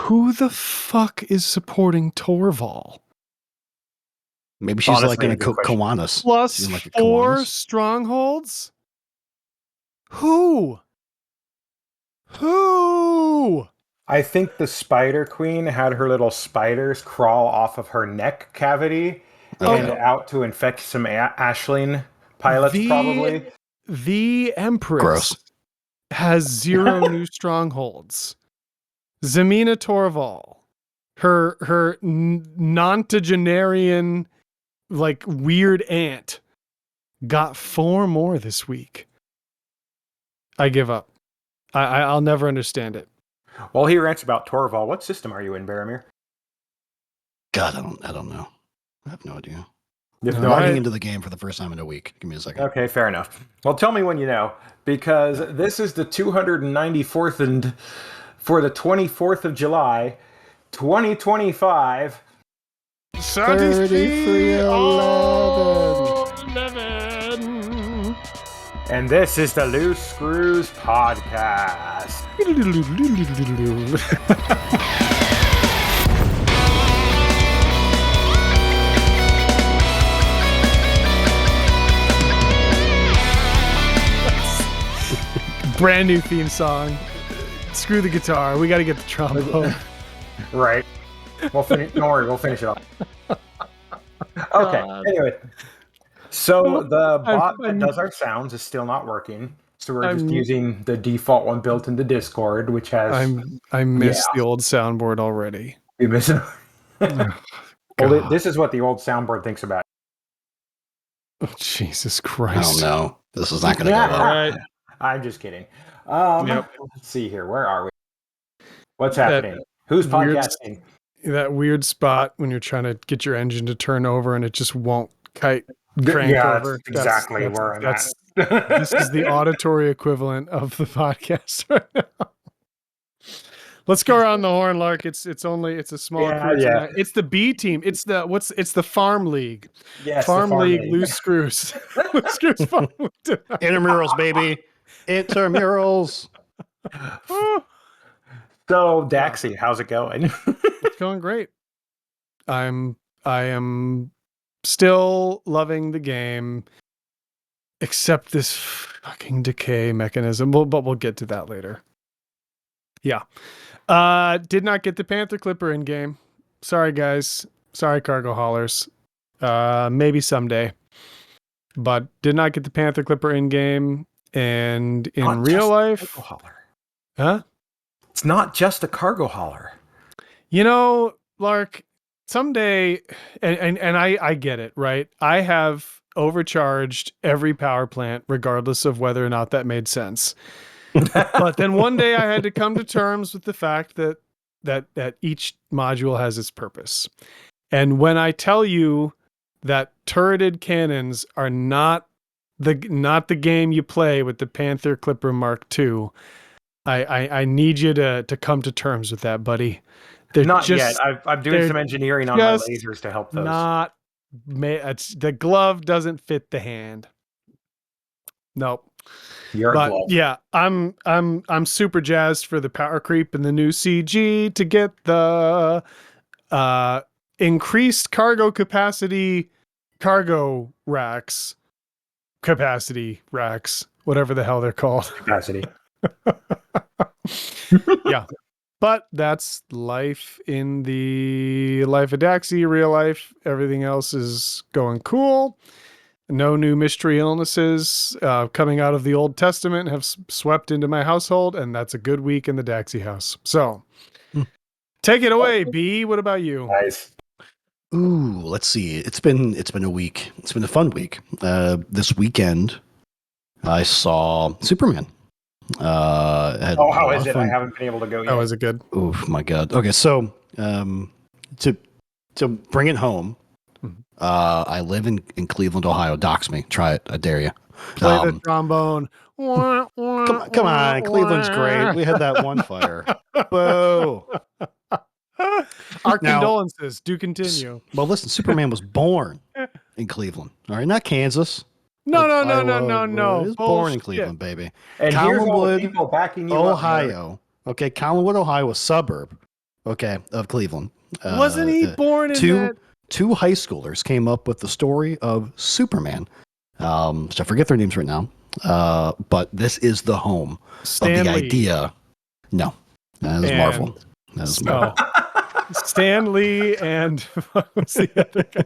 Who the fuck is supporting Torval? Maybe she's Honestly, like in a Kiwanis. Plus Like 4 strongholds? Who? I think the Spider Queen had her little spiders crawl off of her neck cavity and out to infect some Ashling pilots, probably. The Empress has 0 new strongholds. Zemina Torval, her nontogenarian, like, weird aunt, got 4 more this week. I give up. I'll never understand it. While he rants about Torval, what system are you in, Baromir? God, I don't know. I have no idea. I'm logging into the game for the first time in a week. Give me a second. Okay, fair enough. Well, tell me when you know, because this is the 294th and for the 24th of July, 2025. 3311. And this is the Loose Screws Podcast. Brand new theme song. Screw the guitar. We got to get the trombone. Right. Don't worry, we'll finish it off. Okay. Anyway, so the bot that does our sounds is still not working. So we're just using the default one built into Discord, which has. I miss the old soundboard already. You miss it. Well, this is what the old soundboard thinks about. Oh, Jesus Christ! I don't know. This is not going to go well. Right. I'm just kidding. Let's see here. Where are we? What's happening? Who's podcasting? That weird spot when you're trying to get your engine to turn over and it just won't crank over. That's exactly where I'm at. This is the auditory equivalent of the podcast right now. Let's go around the horn, Lark. It's a small crew tonight. It's the B team. It's the farm league. Yes, farm league. Loose screws. Loose screws farm league. Intramurals, baby. Intramurals. So Daxi, how's it going? It's going great. I am still loving the game, except this fucking decay mechanism. But we'll get to that later. Yeah. Did not get the Panther Clipper in game. Sorry, guys. Sorry, cargo haulers. Maybe someday. But did not get the Panther Clipper in game. And in not real life. Huh? It's not just a cargo hauler. You know, Lark, someday, and I get it, right? I have overcharged every power plant, regardless of whether or not that made sense. But then one day I had to come to terms with the fact that each module has its purpose. And when I tell you that turreted cannons are not the game you play with the Panther Clipper Mark II, I need you to come to terms with that, buddy. They're not yet. I'm doing some engineering on my lasers to help those. The glove doesn't fit the hand. Nope. But yeah, I'm super jazzed for the power creep and the new CG to get the increased cargo capacity whatever the hell they're called. Capacity. Yeah. But that's life in the life of Daxi, real life. Everything else is going cool. No new mystery illnesses coming out of the Old Testament have swept into my household, and that's a good week in the Daxi house. So, take it away, B. What about you? Nice. Ooh, let's see. It's been a week. It's been a fun week. This weekend, I saw Superman. How is it? I haven't been able to go yet. How is it good? Oh my God. Okay, so to bring it home, I live in Cleveland, Ohio. Dox me. Try it. I dare you. Play the trombone. Come on. Cleveland's great. We had that one fire. Boo. Our condolences. Do continue. Well, listen, Superman was born in Cleveland. All right, not Kansas. No. He was born in Cleveland, baby. And here's all the people backing you Ohio. up. Okay, Collinwood, Ohio, a suburb okay, of Cleveland. Wasn't he born in that? Two high schoolers came up with the story of Superman. Which I forget their names right now. But this is the home of the idea. No, that is Marvel. That is Marvel. Stan Lee and what was the other guy?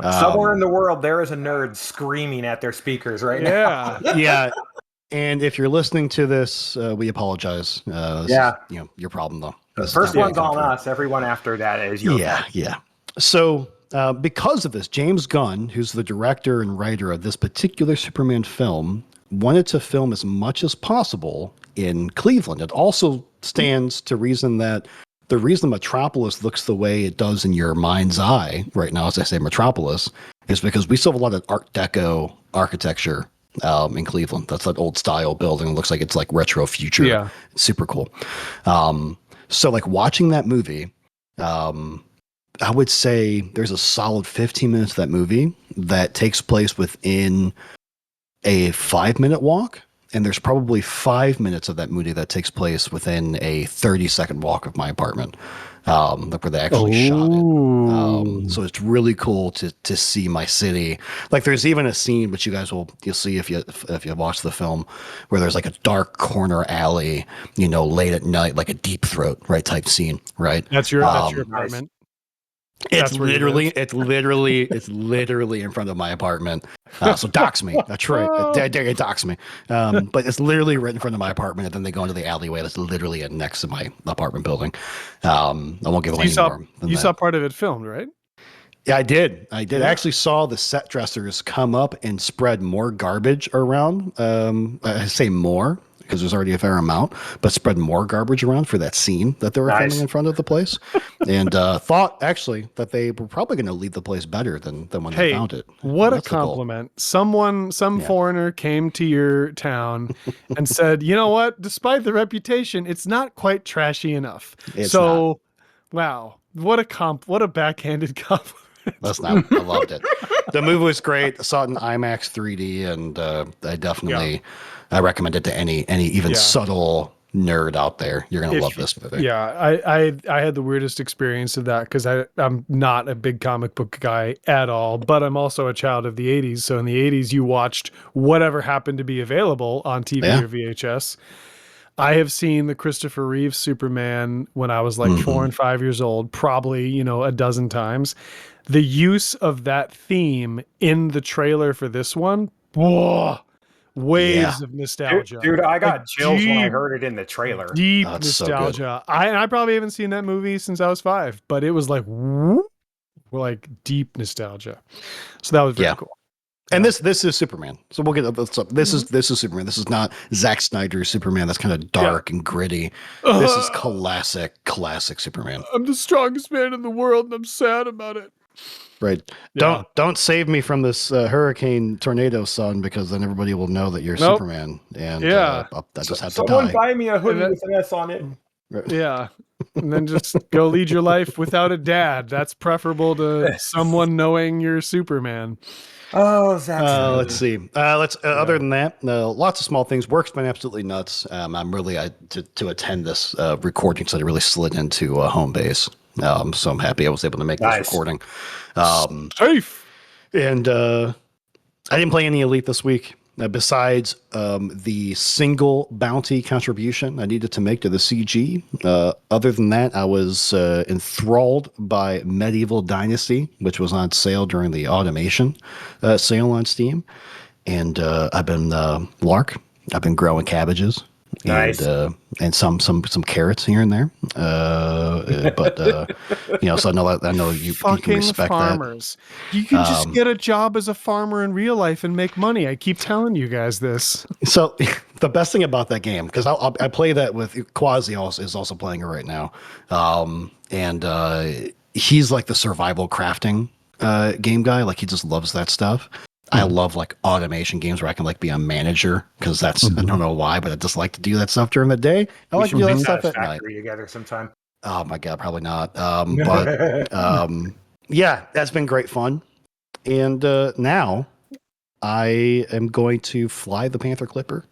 Somewhere in the world, there is a nerd screaming at their speakers right now. Yeah. And if you're listening to this, we apologize. This is, your problem though. The first one's on us. Everyone after that is your fault. Yeah. So because of this, James Gunn, who's the director and writer of this particular Superman film, wanted to film as much as possible in Cleveland. It also stands to reason that the reason Metropolis looks the way it does in your mind's eye right now, as I say Metropolis, is because we still have a lot of Art Deco architecture in Cleveland. That's that old style building. It looks like it's like retro future. Yeah. It's super cool. So like watching that movie, I would say there's a solid 15 minutes of that movie that takes place within a 5-minute walk. And there's probably 5 minutes of that movie that takes place within a 30-second walk of my apartment, where they actually shot it. So it's really cool to see my city. Like there's even a scene which you'll see if you watch the film, where there's like a dark corner alley, late at night, like a Deep Throat, right, type scene, right? That's your apartment. It's literally in front of my apartment. So dox me. That's right. They dox me. But it's literally right in front of my apartment, and then they go into the alleyway that's literally next to my apartment building. I won't give away any more. You saw part of it filmed, right? Yeah, I did. I actually saw the set dressers come up and spread more garbage around. I say more because there's already a fair amount, but spread more garbage around for that scene that they were filming in front of the place. And thought actually that they were probably going to leave the place better than when they found it. What a compliment. Some foreigner came to your town and said, you know what, despite the reputation, it's not quite trashy enough. Wow, what a backhanded compliment. I loved it. The movie was great. I saw it in IMAX 3D, and I definitely I recommend it to any even subtle nerd out there. You're gonna love this movie. Yeah, I had the weirdest experience of that because I'm not a big comic book guy at all, but I'm also a child of the 80s. So in the 80s, you watched whatever happened to be available on TV or VHS. I have seen the Christopher Reeve Superman when I was like 4 and 5 years old, probably, a dozen times. The use of that theme in the trailer for this one, waves of nostalgia. Dude, I got chills when I heard it in the trailer. Deep nostalgia. So I probably haven't seen that movie since I was 5, but it was like deep nostalgia. So that was very cool. And this is Superman. So we'll get this is Superman. This is not Zack Snyder's Superman. That's kind of dark and gritty. This is classic Superman. I'm the strongest man in the world, and I'm sad about it. Right. Yeah. Don't save me from this hurricane tornado, son, because then everybody will know that you're Superman. And I just have to die. Someone buy me a hoodie with an S on it. Yeah. And then just go lead your life without a dad. That's preferable to someone knowing you're Superman. Oh, Zach. Let's see. Other than that, lots of small things. Work's been absolutely nuts. I'm really to attend this recording, so I really slid into home base. So I'm happy I was able to make this recording. Safe. And I didn't play any Elite this week. Besides the single bounty contribution I needed to make to the CG. Other than that, I was enthralled by Medieval Dynasty, which was on sale during the automation sale on Steam. And I've been I've been growing cabbages. Nice. And some carrots here and there. But so I know you can respect farmers. That. You can just get a job as a farmer in real life and make money. I keep telling you guys this. So the best thing about that game, because I play that with Quasi is also playing it right now. And he's like the survival crafting game guy. Like he just loves that stuff. I love like automation games where I can like be a manager because that's I don't know why, but I just like to do that stuff during the day. I like to do that stuff at night. Together sometime. Oh my god, probably not. Yeah, that's been great fun. And now I am going to fly the Panther Clipper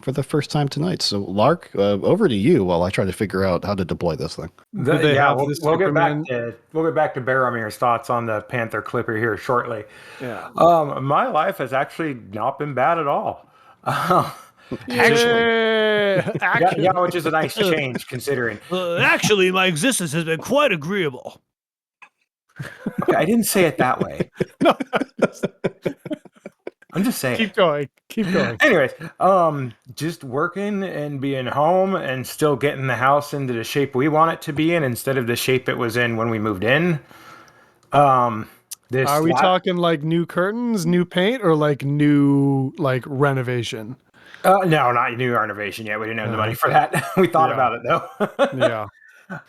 for the first time tonight. So, Lark, over to you while I try to figure out how to deploy this thing. Do they have the we'll get back Superman? to Baramir's thoughts on the Panther Clipper here shortly. Yeah. My life has actually not been bad at all. Yeah. Yeah, which is a nice change considering. Actually, my existence has been quite agreeable. Okay, I didn't say it that way. No. I'm just saying. Keep going. Keep going. Anyways, just working and being home and still getting the house into the shape we want it to be in instead of the shape it was in when we moved in. Are we talking like new curtains, new paint, or like new renovation? No, not new renovation yet. We didn't have the money for that. We thought about it though. Yeah.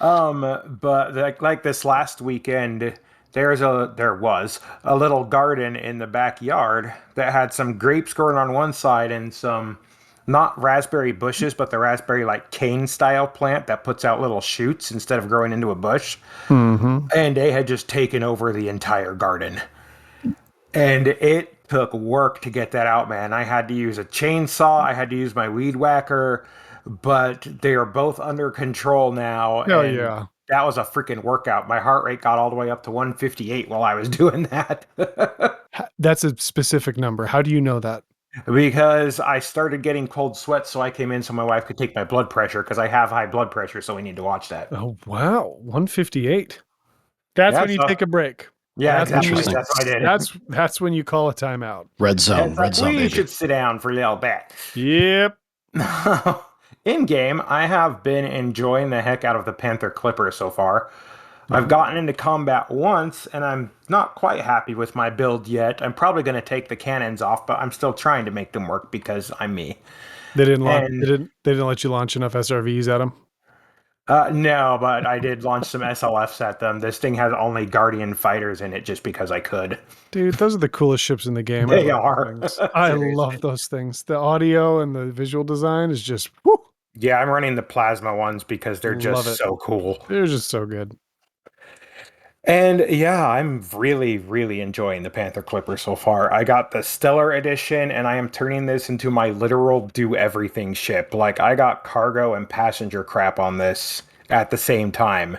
But like this last weekend, there was a little garden in the backyard that had some grapes growing on one side and some not raspberry bushes, but the raspberry like cane style plant that puts out little shoots instead of growing into a bush. Mm-hmm. And they had just taken over the entire garden. And it took work to get that out, man. I had to use a chainsaw. I had to use my weed whacker, but they are both under control now. Oh, yeah. That was a freaking workout. My heart rate got all the way up to 158 while I was doing that. That's a specific number. How do you know that? Because I started getting cold sweats, so I came in so my wife could take my blood pressure because I have high blood pressure, so we need to watch that. Oh, wow. 158. That's when you take a break. Yeah, that's exactly. That's what I did. That's when you call a timeout. Red zone. Red red zone, we baby. should sit down for a little bit. Yep. In game, I have been enjoying the heck out of the Panther Clipper so far. I've gotten into combat once, and I'm not quite happy with my build yet. I'm probably going to take the cannons off, but I'm still trying to make them work because I'm me. They didn't let you launch enough SRVs at them. No, but I did launch some SLFs at them. This thing has only Guardian fighters in it just because I could. Dude, those are the coolest ships in the game. They are. I love those things. The audio and the visual design is just whoo. Yeah, I'm running the plasma ones because they're just so cool. They're just so good. And yeah, I'm really, really enjoying the Panther Clipper so far. I got the Stellar Edition, and I am turning this into my literal do-everything ship. Like, I got cargo and passenger crap on this at the same time.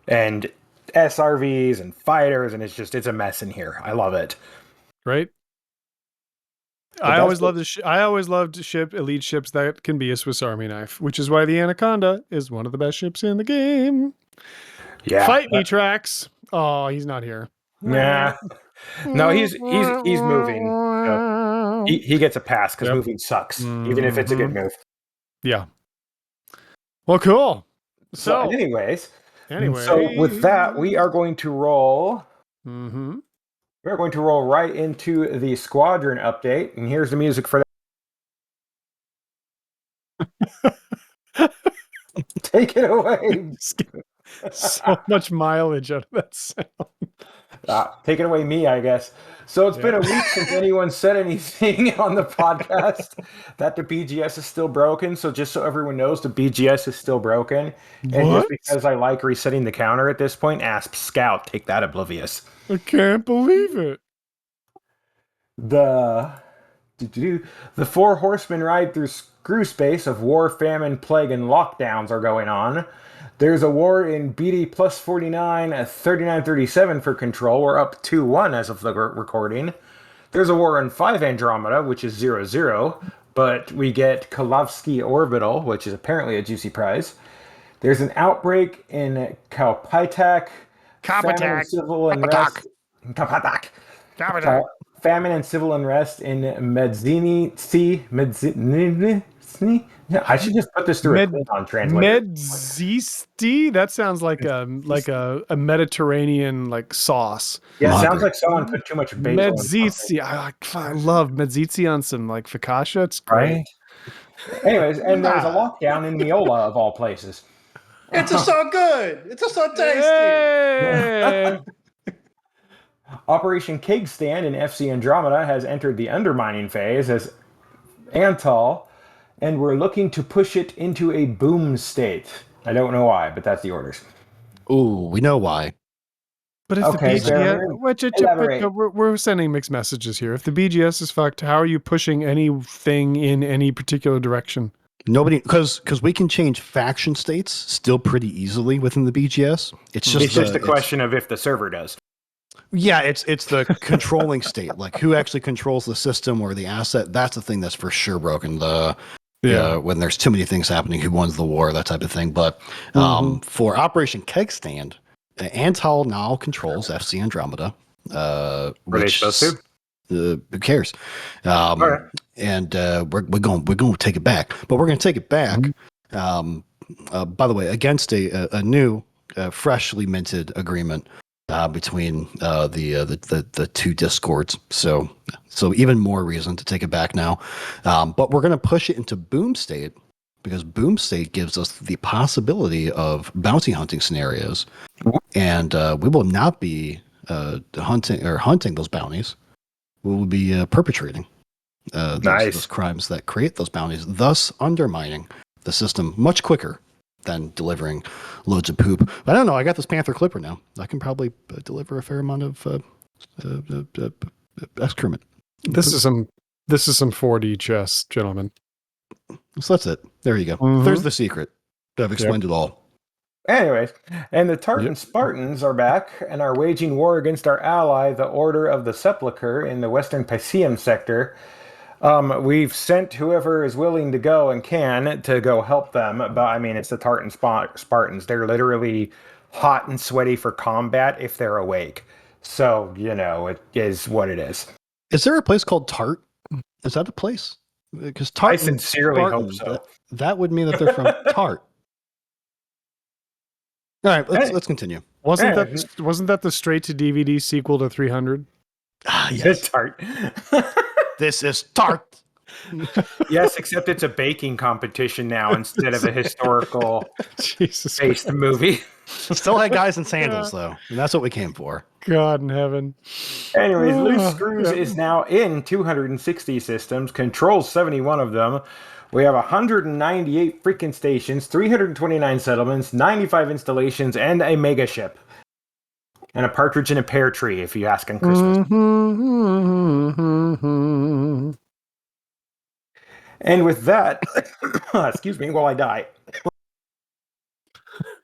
And SRVs and fighters, and it's a mess in here. I love it. Right? I always loved ship elite ships that can be a Swiss Army knife, which is why the Anaconda is one of the best ships in the game. Yeah. Fight me, Trax. Oh, he's not here. Nah. No, he's moving. So he gets a pass because moving sucks, even if it's a good move. Yeah. Well, cool. So anyways, so with that, we are going to roll. Mm-hmm. We're going to roll right into the squadron update, and here's the music for that. Take it away. So much mileage out of that sound. Take it away, me, I guess. So it's been a week since anyone said anything on the podcast that the BGS is still broken. So just so everyone knows, the BGS is still broken. And just because I like resetting the counter at this point, ask Scout, take that, Oblivious. I can't believe it. The 4 horsemen ride through Screwspace of war, famine, plague, and lockdowns are going on. There's a war in BD plus 49 at 3937 for control. We're up 2-1 as of the recording. There's a war in 5 Andromeda, which is 0-0, but we get Kovalevski Orbital, which is apparently a juicy prize. There's an outbreak in Kaupatak. Kaupatak. Famine and civil unrest in Medzisti. I should just put this through a Klingon translator. Medzisti? That sounds like a Mediterranean like sauce. Yeah, it sounds like someone put too much basil. Medzisti. I love Medzisti on some like focaccia. It's great. Right? Anyways, and there's a lockdown in Miola of all places. It's so good. It's so tasty. Operation Keg Stand in FZ Andromedae has entered the undermining phase as Antal, and we're looking to push it into a boom state. I don't know why, but that's the orders. Ooh, we know why. But if Okay, the so BGS, we're sending mixed messages here. If the BGS is fucked, how are you pushing anything in any particular direction? Nobody, because we can change faction states still pretty easily within the BGS. It's just a question of if the server does. Yeah, it's the controlling state, like who actually controls the system or the asset. That's the thing that's for sure broken. When there's too many things happening, who wins the war, that type of thing. But for Operation Keg Stand, Antal now controls FZ Andromeda. Are they supposed to? Who cares? Right. And we're going to take it back, but we're going to take it back. By the way, against a new, freshly minted agreement between the two discords. So even more reason to take it back now. But we're going to push it into Boom State because Boom State gives us the possibility of bounty hunting scenarios, and we will not be hunting those bounties. We will be perpetrating those crimes that create those bounties, thus undermining the system much quicker than delivering loads of poop. But I don't know. I got this Panther Clipper now. I can probably deliver a fair amount of excrement. This is some 4D chess, gentlemen. So that's it. There you go. There's the secret. I've explained it all. Anyways, and the Tartan Spartans are back and are waging war against our ally, the Order of the Sepulchre, in the western Piscium sector. We've sent whoever is willing to go and can to go help them. But I mean, it's the Tartan Spartans. They're literally hot and sweaty for combat if they're awake. So, it is what it is. Is there a place called Tart? Is that a place? Because Tart. I sincerely hope so. That would mean that they're from Tart. All right, let's continue. Wasn't that the straight to DVD sequel to 300? Yes, Tart. This is Tart. Yes, except it's a baking competition now instead of a historical based movie. Still had guys in sandals though, and that's what we came for. God in heaven. Anyways, Loose Screws is now in 260 systems, controls 71 of them. We have 198 freaking stations, 329 settlements, 95 installations, and a megaship. And a partridge in a pear tree, if you ask on Christmas. And with that, excuse me while I die.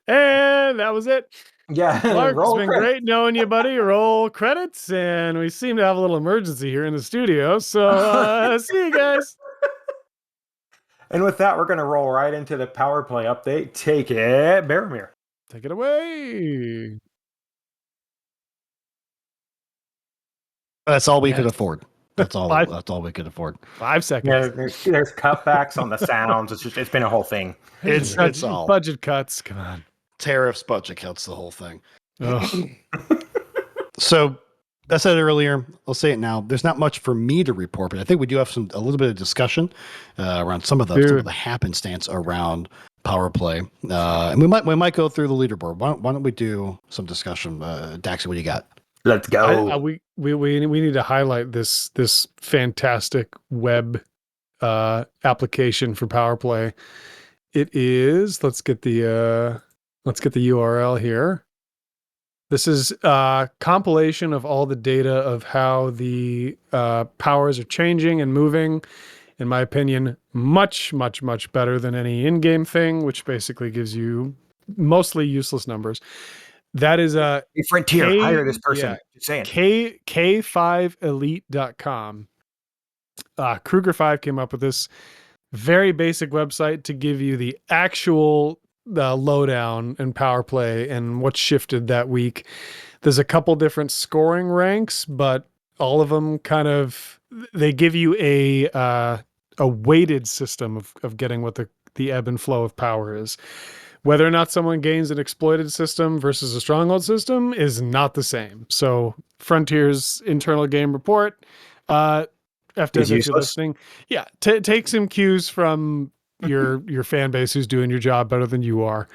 And that was it. Yeah. Mark, it's been great knowing you, buddy. Roll credits. And we seem to have a little emergency here in the studio. So see you guys. And with that, we're going to roll right into the power play update. Take it, Baromir. Take it away. That's all we could afford. That's all we could afford. 5 seconds. Yeah, there's cutbacks on the sounds. It's been a whole thing. It's all budget cuts. Come on. Tariffs, budget cuts, the whole thing. So I said it earlier, I'll say it now. There's not much for me to report, but I think we do have a little bit of discussion around some of the happenstance around power play, and we might go through the leaderboard. Why don't we do some discussion? Daxie, what do you got? Let's go. We need to highlight this fantastic web application for power play. It is. Let's get the URL here. This is a compilation of all the data of how the powers are changing and moving. In my opinion, much, much, much better than any in-game thing, which basically gives you mostly useless numbers. That is a Frontier. Hire this person. Just saying. K5elite.com. Kruger 5 came up with this very basic website to give you the actual lowdown and power play and what shifted that week. There's a couple different scoring ranks, but all of them they give you a weighted system of getting what the ebb and flow of power is. Whether or not someone gains an exploited system versus a stronghold system is not the same. So Frontier's internal game report, after if you're listening, take some cues from your fan base who's doing your job better than you are.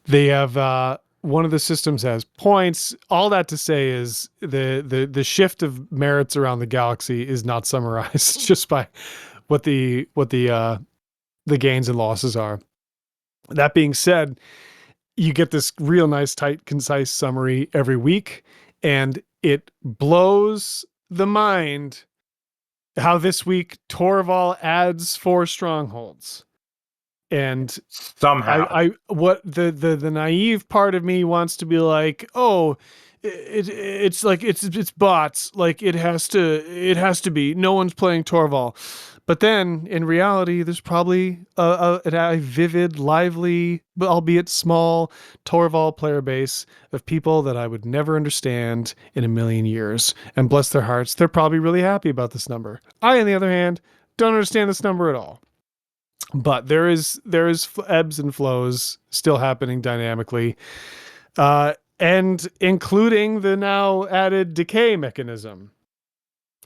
They have one of the systems has points. All that to say is the shift of merits around the galaxy is not summarized just by what the gains and losses are. That being said, you get this real nice, tight, concise summary every week. And it blows the mind how this week Torval adds 4 strongholds. And Somehow. I what the naive part of me wants to be like, oh, it's like it's bots, like it has to be, no one's playing Torval. But then in reality there's probably a vivid, lively, but albeit small Torval player base of people that I would never understand in a million years, and bless their hearts, they're probably really happy about this number. I, on the other hand, don't understand this number at all. But there is ebbs and flows still happening dynamically, and including the now added decay mechanism,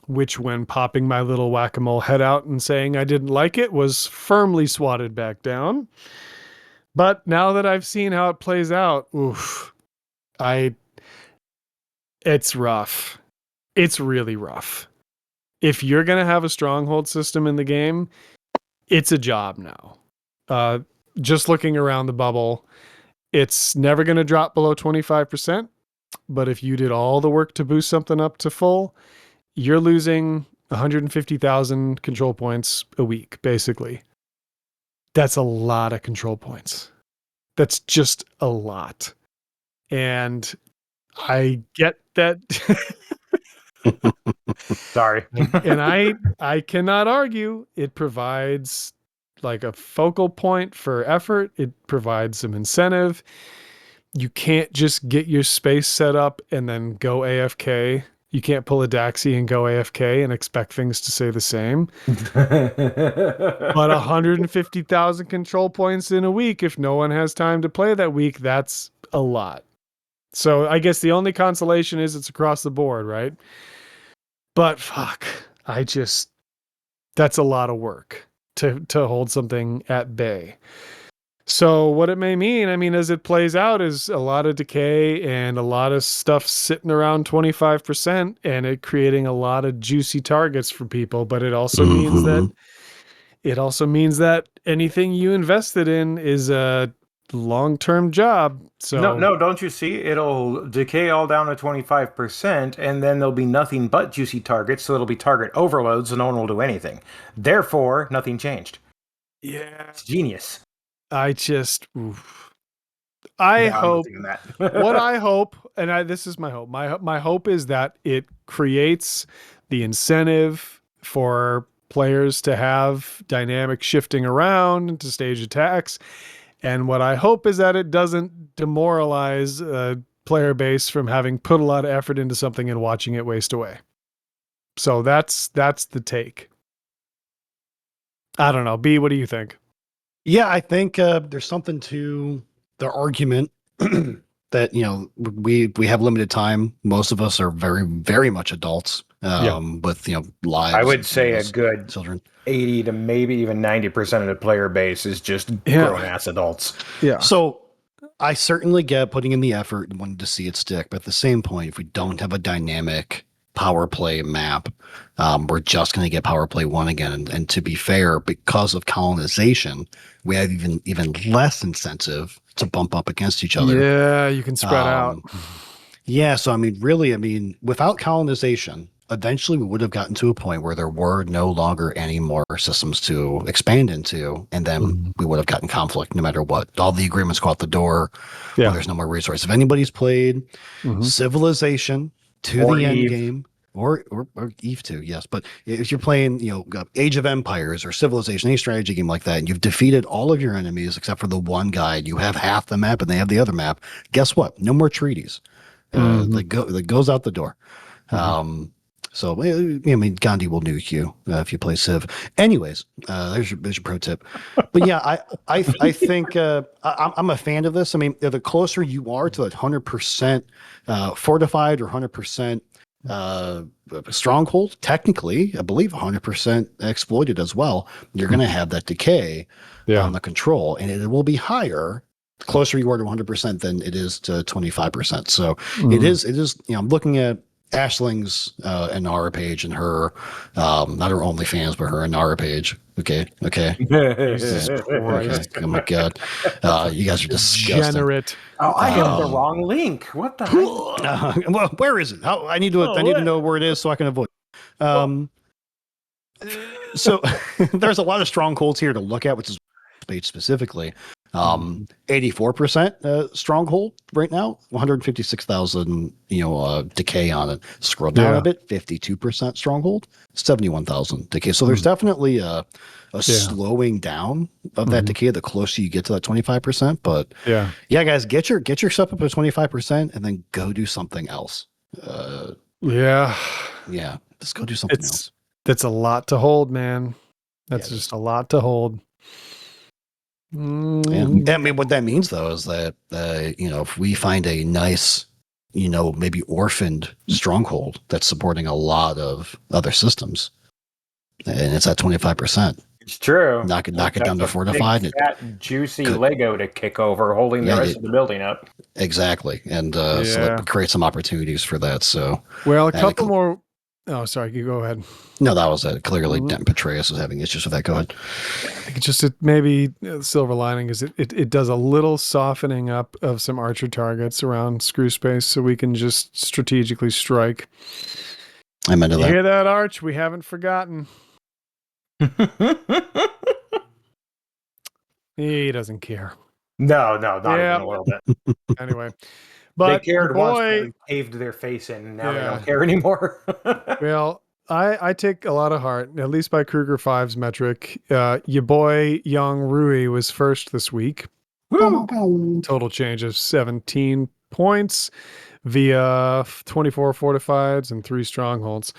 which, when popping my little whack-a-mole head out and saying I didn't like it, was firmly swatted back down. But now that I've seen how it plays out, it's rough. It's really rough. If you're gonna have a stronghold system in the game, it's a job now. Just looking around the bubble, it's never going to drop below 25%. But if you did all the work to boost something up to full, you're losing 150,000 control points a week, basically. That's a lot of control points. That's just a lot. And I get that. Sorry. And I cannot argue. It provides like a focal point for effort. It provides some incentive. You can't just get your space set up and then go AFK. You can't pull a Daxi and go AFK and expect things to stay the same. But 150,000 control points in a week, if no one has time to play that week, that's a lot. So I guess the only consolation is it's across the board, right? But fuck, that's a lot of work to hold something at bay. So what it may mean, I mean, as it plays out, is a lot of decay and a lot of stuff sitting around 25% and it creating a lot of juicy targets for people. But it also means that anything you invested in is a long-term job. So no, don't you see? It'll decay all down to 25%, and then there'll be nothing but juicy targets, so it'll be target overload, so no one will do anything. Therefore, nothing changed. yeah, It's genius. I just, Hope what I hope, and this is my hope. My hope is that it creates the incentive for players to have dynamic shifting around and to stage attacks. And what I hope is that it doesn't demoralize a player base from having put a lot of effort into something and watching it waste away. So that's the take. I don't know. B, what do you think? Yeah, I think there's something to the argument that, you know, we have limited time. Most of us are very, very much adults with, you know, lives. I would say a good children. 80 to maybe even 90% of the player base is just grown-ass adults. Yeah. So I certainly get putting in the effort and wanting to see it stick. But at the same point, if we don't have a dynamic power play map, we're just going to get power play 1 again. And to be fair, because of colonization, we have even less incentive to bump up against each other. Yeah, you can spread out. Yeah, so I mean, without colonization, eventually we would have gotten to a point where there were no longer any more systems to expand into, and then we would have gotten conflict no matter what. All the agreements go out the door. Yeah. There's no more resource. If anybody's played Civilization to Or the end Eve. game, or Eve 2, yes. But if you're playing, you know, Age of Empires or Civilization, any strategy game like that, and you've defeated all of your enemies except for the one guy, you have half the map and they have the other map. Guess what? No more treaties. That goes out the door. So I mean, Gandhi will nuke you if you play Civ. Anyways, there's your pro tip. But yeah, I think I'm a fan of this. I mean, the closer you are to that 100% fortified or 100% stronghold, technically, I believe 100% exploited as well, you're going to have that decay on the control, and it will be higher the closer you are to 100% than it is to 25%. So it is, you know, I'm looking at Ashling's Inara page and her, not her OnlyFans, but her Inara page. Okay. Jesus Christ. Oh my God. You guys are disgusting. Degenerate. Oh, I have the wrong link. What the heck? Well, where is it? I need to know where it is so I can avoid. So there's a lot of strongholds here to look at, which is page specifically. 84% stronghold right now, 156,000 decay on it. Scroll down a bit, 52% stronghold, 71,000 decay. So there's definitely a slowing down of that decay the closer you get to that 25%. But yeah, guys, get your stuff up to 25% and then go do something else. Yeah, just go do something else. That's a lot to hold, man. That's just a lot to hold. And I mean, what that means though is that if we find a nice, maybe orphaned stronghold that's supporting a lot of other systems, and it's at 25%. It's true. Knock it down to fortified. That juicy Lego to kick over, holding the rest of the building up. Exactly, and so that creates some opportunities for that. So, well, a couple more. Oh, sorry. You go ahead. No, that was it. Clearly, Petraeus is having issues with that. Go ahead. Maybe silver lining is it does a little softening up of some archer targets around Screwspace, so we can just strategically strike. I'm into that. Hear that, Arch? We haven't forgotten. He doesn't care. No, not even a little bit. Anyway. But they cared once they paved their face in, and now they don't care anymore. Well, I take a lot of heart, at least by Kruger 5's metric. Your boy, Young Rui, was first this week. Woo! Total change of 17 points via 24 fortifieds and 3 strongholds.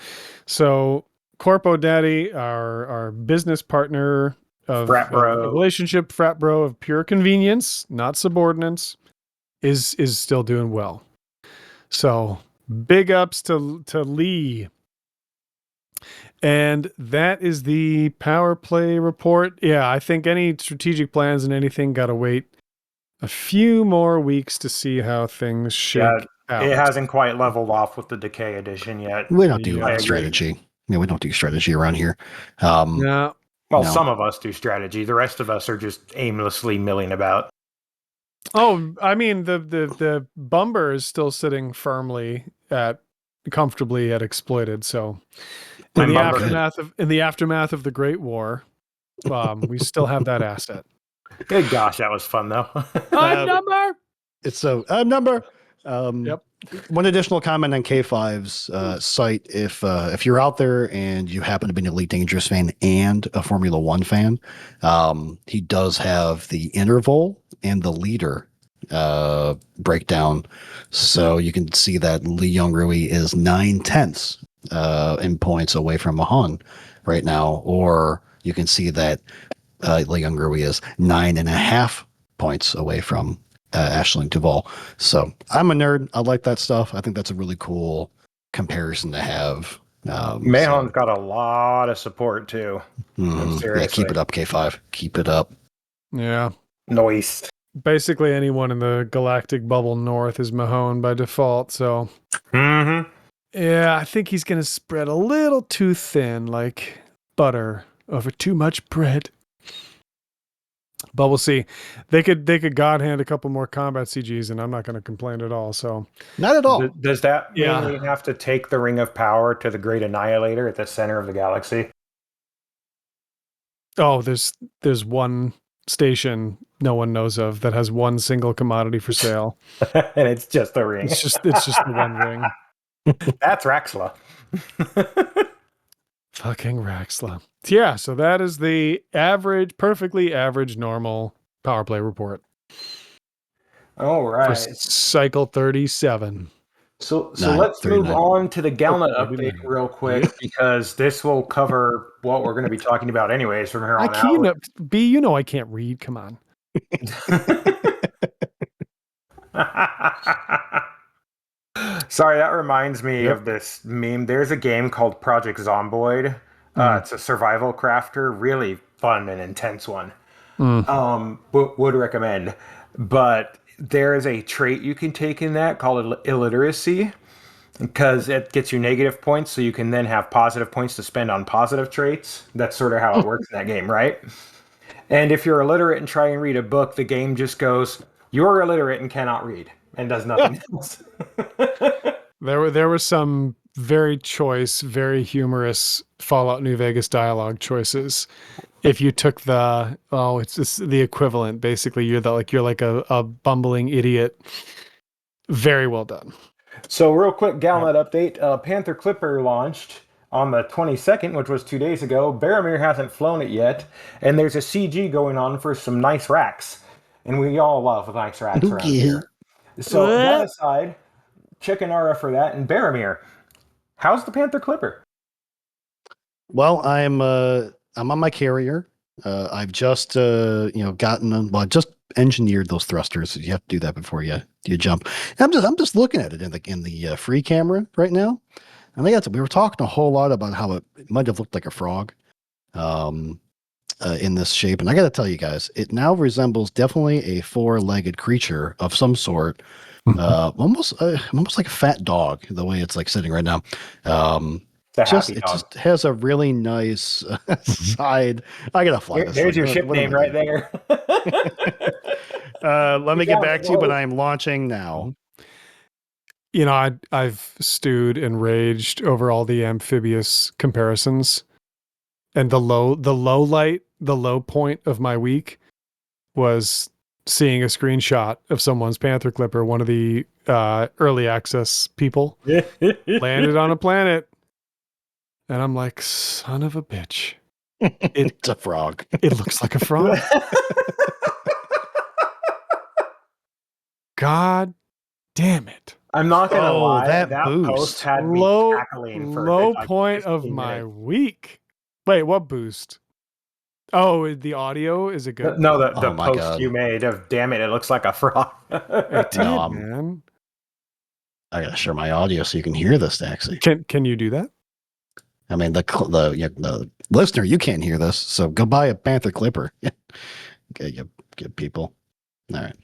So, Corpo Daddy, our business partner of relationship, frat bro of pure convenience, not subordinates, is still doing well. So big ups to Lee. And that is the power play report. Yeah, I think any strategic plans and anything got to wait a few more weeks to see how things shake out. It hasn't quite leveled off with the decay edition yet. We don't do strategy. Yeah, we don't do strategy around here. No. Well, some of us do strategy. The rest of us are just aimlessly milling about. Oh, I mean, the Bumber is still sitting firmly comfortably at exploited. So in the aftermath of the Great War, we still have that asset. Good gosh, that was fun though. Number. It's so number. Yep. One additional comment on K5's site: if you're out there and you happen to be an Elite Dangerous fan and a Formula One fan, he does have the interval and the leader breakdown, so you can see that Lee Young Rui is 9/10 in points away from Mahan right now, or you can see that Lee Young Rui is 9.5 points away from Aisling Duval. So I'm a nerd. I like that stuff. I think that's a really cool comparison to have. Mahon's got a lot of support too. Yeah, keep it up, K5. Keep it up. Yeah. Noise. Basically, anyone in the galactic bubble north is Mahone by default. So, yeah, I think he's going to spread a little too thin, like butter over too much bread. But we'll see. They could God hand a couple more combat CGs, and I'm not going to complain at all. So, not at all. Does that mainly have to take the Ring of Power to the Great Annihilator at the center of the galaxy? Oh, there's one station no one knows of that has one single commodity for sale, and it's just the ring. It's just the one ring. That's Raxla. Fucking Raxla. Yeah, so that is the perfectly average, normal power play report. All right. For cycle 37. So let's move on to the Galnet update real quick, because this will cover what we're going to be talking about anyways from here on out. B, I can't read. Come on. Sorry, that reminds me of this meme. There's a game called Project Zomboid. It's a survival crafter, really fun and intense one. Would recommend. But there is a trait you can take in that called illiteracy, because it gets you negative points, so you can then have positive points to spend on positive traits. That's sort of how it works in that game, right? And if you're illiterate and try and read a book, the game just goes, "You're illiterate and cannot read," and does nothing else. There were some very choice, very humorous Fallout New Vegas dialogue choices. If you took it's just the equivalent. Basically, you're like a bumbling idiot. Very well done. So real quick, Galnet update. Panther Clipper launched on the 22nd, which was 2 days ago. Baromir hasn't flown it yet, and there's a CG going on for some nice racks. And we all love nice racks around here. So that aside, chicken Aura for that, and Baromir. How's the Panther Clipper? Well, I'm on my carrier. I've just I just engineered those thrusters. You have to do that before you jump. And I'm just looking at it in the free camera right now. And we were talking a whole lot about how it might have looked like a frog in this shape. And I got to tell you guys, it now resembles definitely a four-legged creature of some sort. Almost like a fat dog, the way it's like sitting right now. It just has a really nice side. I gotta fly this. There's your ship name right there. Let me get back to you, but I'm launching now. You know, I've stewed and raged over all the amphibious comparisons, and the low point of my week was seeing a screenshot of someone's Panther Clipper, one of the early access people, landed on a planet. And I'm like, son of a bitch. It's a frog. It looks like a frog. God damn it. I'm not going to lie. That boost. Post had me cackling for low like point of my week. Wait, what boost? Oh, the audio? Is it good? No, the post you made of, damn it, it looks like a frog. It did, man. I got to share my audio so you can hear this, actually. Can you do that? I mean, the listener, you can't hear this, so go buy a Panther Clipper. Okay, you people. All right.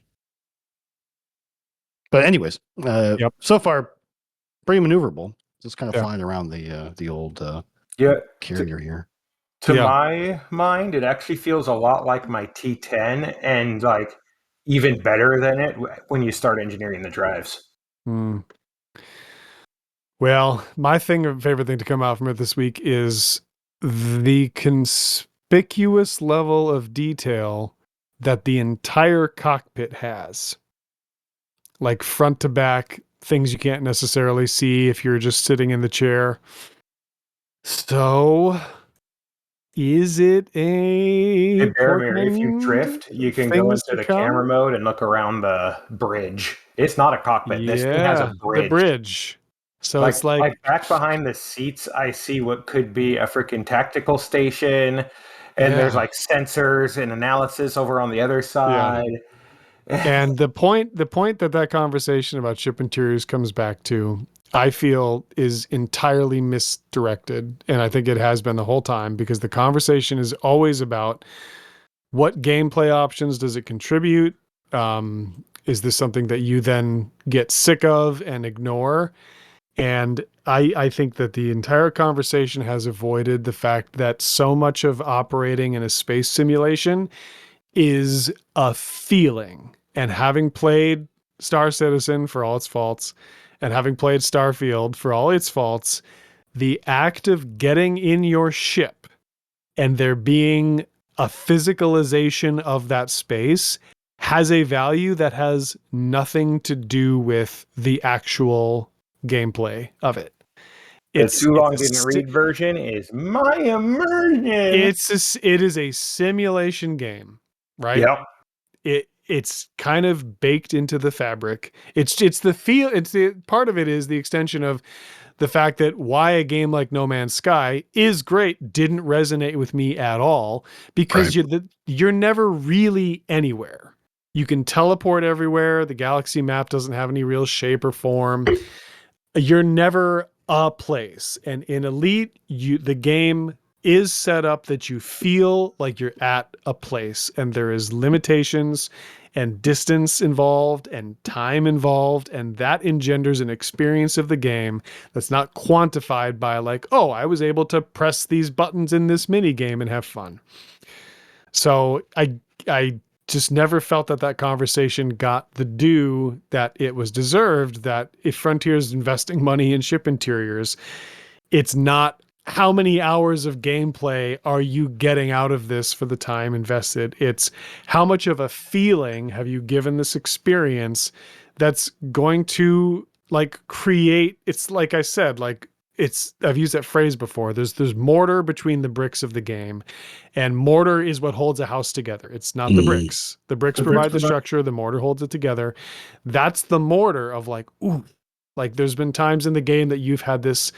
But anyways, so far, pretty maneuverable. Just kind of flying around the old carrier here. To my mind, it actually feels a lot like my T10, and like even better than it when you start engineering the drives. Well, my favorite thing to come out from it this week is the conspicuous level of detail that the entire cockpit has. Like front to back, things you can't necessarily see if you're just sitting in the chair. So, is it a Baromir, if you drift, you can go into the camera mode and look around the bridge. It's not a cockpit. This thing has a bridge. The bridge. So it's like back behind the seats, I see what could be a freaking tactical station, and there's like sensors and analysis over on the other side. And the point that conversation about ship interiors comes back to, I feel, is entirely misdirected, and I think it has been the whole time, because the conversation is always about what gameplay options does it contribute. Is this something that you then get sick of and ignore? And I think that the entire conversation has avoided the fact that so much of operating in a space simulation is a feeling. And having played Star Citizen for all its faults, and having played Starfield for all its faults, the act of getting in your ship and there being a physicalization of that space has a value that has nothing to do with the actual gameplay of it. It's too long didn't read version is my immersion. It is a simulation game, right? Yep. It's kind of baked into the fabric. It's the feel. It's the part of it is the extension of the fact that why a game like No Man's Sky is great didn't resonate with me at all, because you're never really anywhere. You can teleport everywhere. The galaxy map doesn't have any real shape or form. You're never a place. And in Elite, the game is set up that you feel like you're at a place, and there is limitations and distance involved and time involved, and that engenders an experience of the game that's not quantified by like, oh, I was able to press these buttons in this mini game and have fun. So I just never felt that conversation got the due that it was deserved, that if Frontier's investing money in ship interiors, it's not how many hours of gameplay are you getting out of this for the time invested. It's how much of a feeling have you given this experience that's going to like create, it's like I said, like I've used that phrase before. There's mortar between the bricks of the game, and mortar is what holds a house together. It's not the bricks. The bricks provide the structure. The mortar holds it together. That's the mortar of like, ooh, like there's been times in the game that you've had this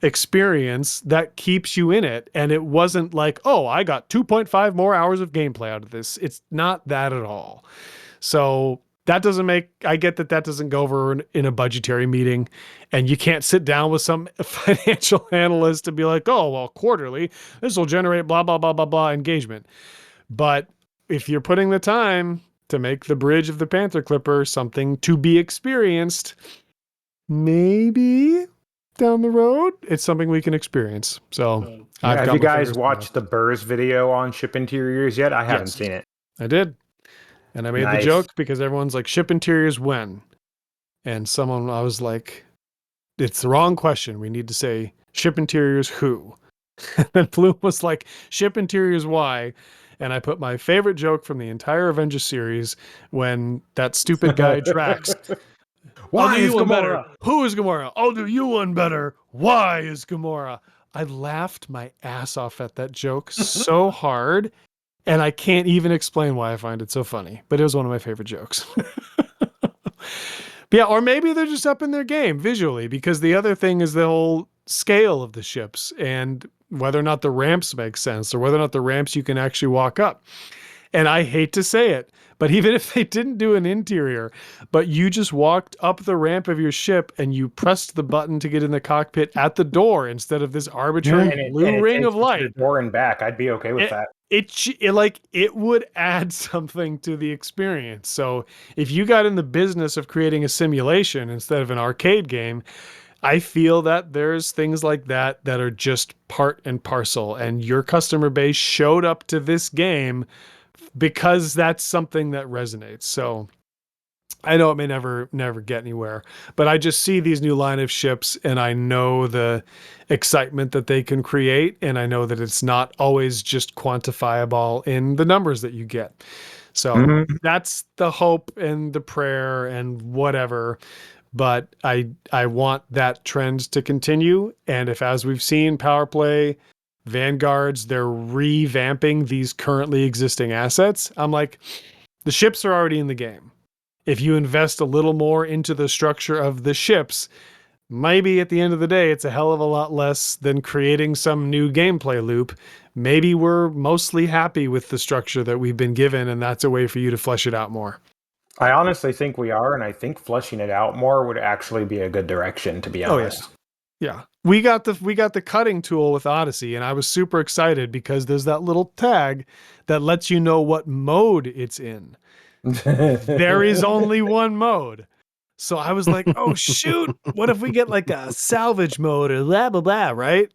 experience that keeps you in it. And it wasn't like, oh, I got 2.5 more hours of gameplay out of this. It's not that at all. So that doesn't I get that doesn't go over in a budgetary meeting, and you can't sit down with some financial analyst and be like, oh, well, quarterly, this will generate blah, blah, blah, blah, blah engagement. But if you're putting the time to make the bridge of the Panther Clipper something to be experienced, maybe down the road, it's something we can experience. So have you guys watched the Burrs video on ship interiors yet? I haven't seen it. I did. And I made the joke because everyone's like, ship interiors when? And I was like, it's the wrong question. We need to say ship interiors who? And then Bloom was like, ship interiors why? And I put my favorite joke from the entire Avengers series when that stupid guy Drax, Why is Gamora? Who is Gamora? I'll do you one better. Why is Gamora? I laughed my ass off at that joke so hard. And I can't even explain why I find it so funny, but it was one of my favorite jokes. Yeah, or maybe they're just up in their game visually, because the other thing is the whole scale of the ships and whether or not the ramps make sense or whether or not the ramps you can actually walk up. And I hate to say it, but even if they didn't do an interior, but you just walked up the ramp of your ship and you pressed the button to get in the cockpit at the door instead of this arbitrary blue ring of light. The door and back, I'd be okay with that. It would add something to the experience. So if you got in the business of creating a simulation instead of an arcade game, I feel that there's things like that are just part and parcel, and your customer base showed up to this game because that's something that resonates. So I know it may never get anywhere, but I just see these new line of ships and I know the excitement that they can create. And I know that it's not always just quantifiable in the numbers that you get. So that's the hope and the prayer and whatever. But I want that trend to continue. And if, as we've seen, Power Play, Vanguards, they're revamping these currently existing assets, I'm like, the ships are already in the game. If you invest a little more into the structure of the ships, maybe at the end of the day, it's a hell of a lot less than creating some new gameplay loop. Maybe we're mostly happy with the structure that we've been given, and that's a way for you to flesh it out more. I honestly think we are, and I think fleshing it out more would actually be a good direction, to be honest. Oh, yeah. We got the cutting tool with Odyssey, and I was super excited because there's that little tag that lets you know what mode it's in. There is only one mode. So I was like, oh shoot, what if we get like a salvage mode or blah blah blah, right?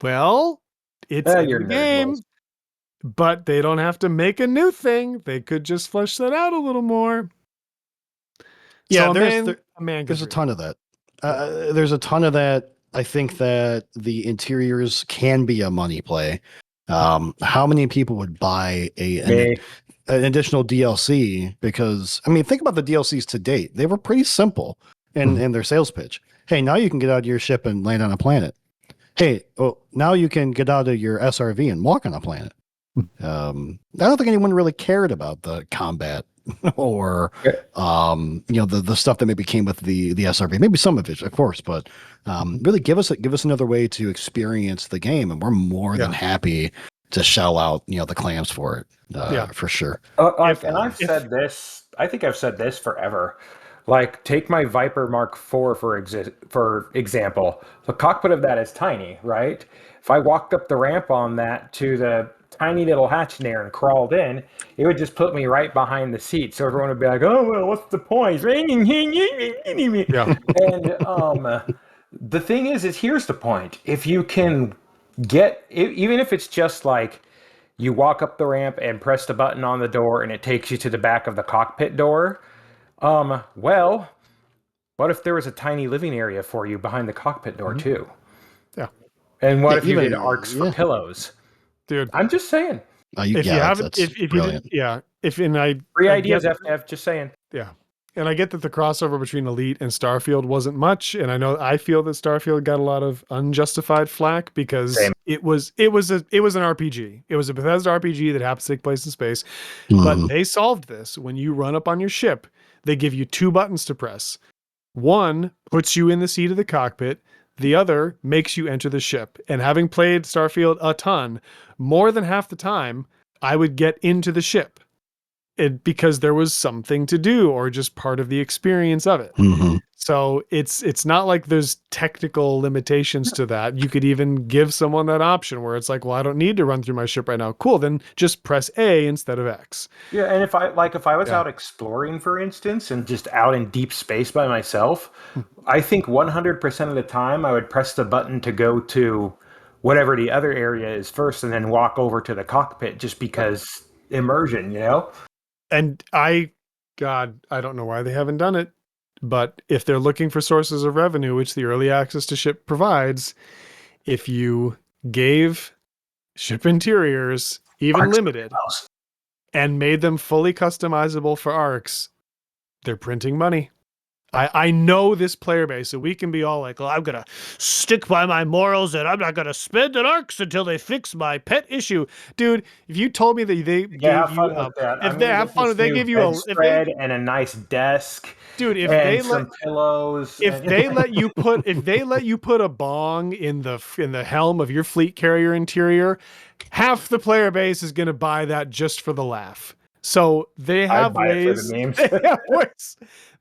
Well, it's in the game, but they don't have to make a new thing. They could just flesh that out a little more. Yeah, so there's a ton of that. There's a ton of that. I think that the interiors can be a money play. How many people would buy an additional DLC? Because I mean, think about the DLCs to date. They were pretty simple in their sales pitch. Hey, now you can get out of your ship and land on a planet. Hey, now you can get out of your SRV and walk on a planet. I don't think anyone really cared about the combat or the stuff that maybe came with the SRV. Maybe some of it, of course, but really give us another way to experience the game, and we're more than happy to shell out the clams for it. For sure. And I've said this. I think I've said this forever. Like, take my Viper Mark IV for example. The cockpit of that is tiny, right? If I walked up the ramp on that to tiny little hatch in there and crawled in, it would just put me right behind the seat. So everyone would be like, "Oh well, what's the point?" Yeah. And the thing is here's the point: if you can even if it's just like you walk up the ramp and press the button on the door and it takes you to the back of the cockpit door. Well, what if there was a tiny living area for you behind the cockpit door too? Yeah. And what if you even- did arcs for yeah. pillows? Dude. I'm just saying. If you haven't, that's if you brilliant. did, yeah. If and I Free I ideas, get- FF, just saying. Yeah. And I get that the crossover between Elite and Starfield wasn't much, and I feel that Starfield got a lot of unjustified flack because Same. it was an RPG. It was a Bethesda RPG that happens to take place in space. But Mhm. they solved this. When you run up on your ship, they give you 2 buttons to press. One puts you in the seat of the cockpit. The other makes you enter the ship. And having played Starfield a ton, more than half the time, I would get into the ship. Because there was something to do or just part of the experience of it. Mhm. So it's not like there's technical limitations to that. You could even give someone that option where it's like, well, I don't need to run through my ship right now. Cool, then just press A instead of X. Yeah, and if I was Yeah. out exploring, for instance, and just out in deep space by myself, I think 100% of the time I would press the button to go to whatever the other area is first, and then walk over to the cockpit just because immersion, you know. And I don't know why they haven't done it, but if they're looking for sources of revenue, which the early access to ship provides, if you gave ship interiors, even Arcs limited, and made them fully customizable for arcs, they're printing money. I know this player base, so we can be all like, well, I'm going to stick by my morals and I'm not going to spend an arcs until they fix my pet issue. Dude, if you told me that they gave Have you, fun with that. if they have fun, they give you bedspread and a nice desk. Dude, if and they some pillows. if they let you put a bong in the helm of your fleet carrier interior, half the player base is going to buy that just for the laugh. So they have buy it for ways. the memes.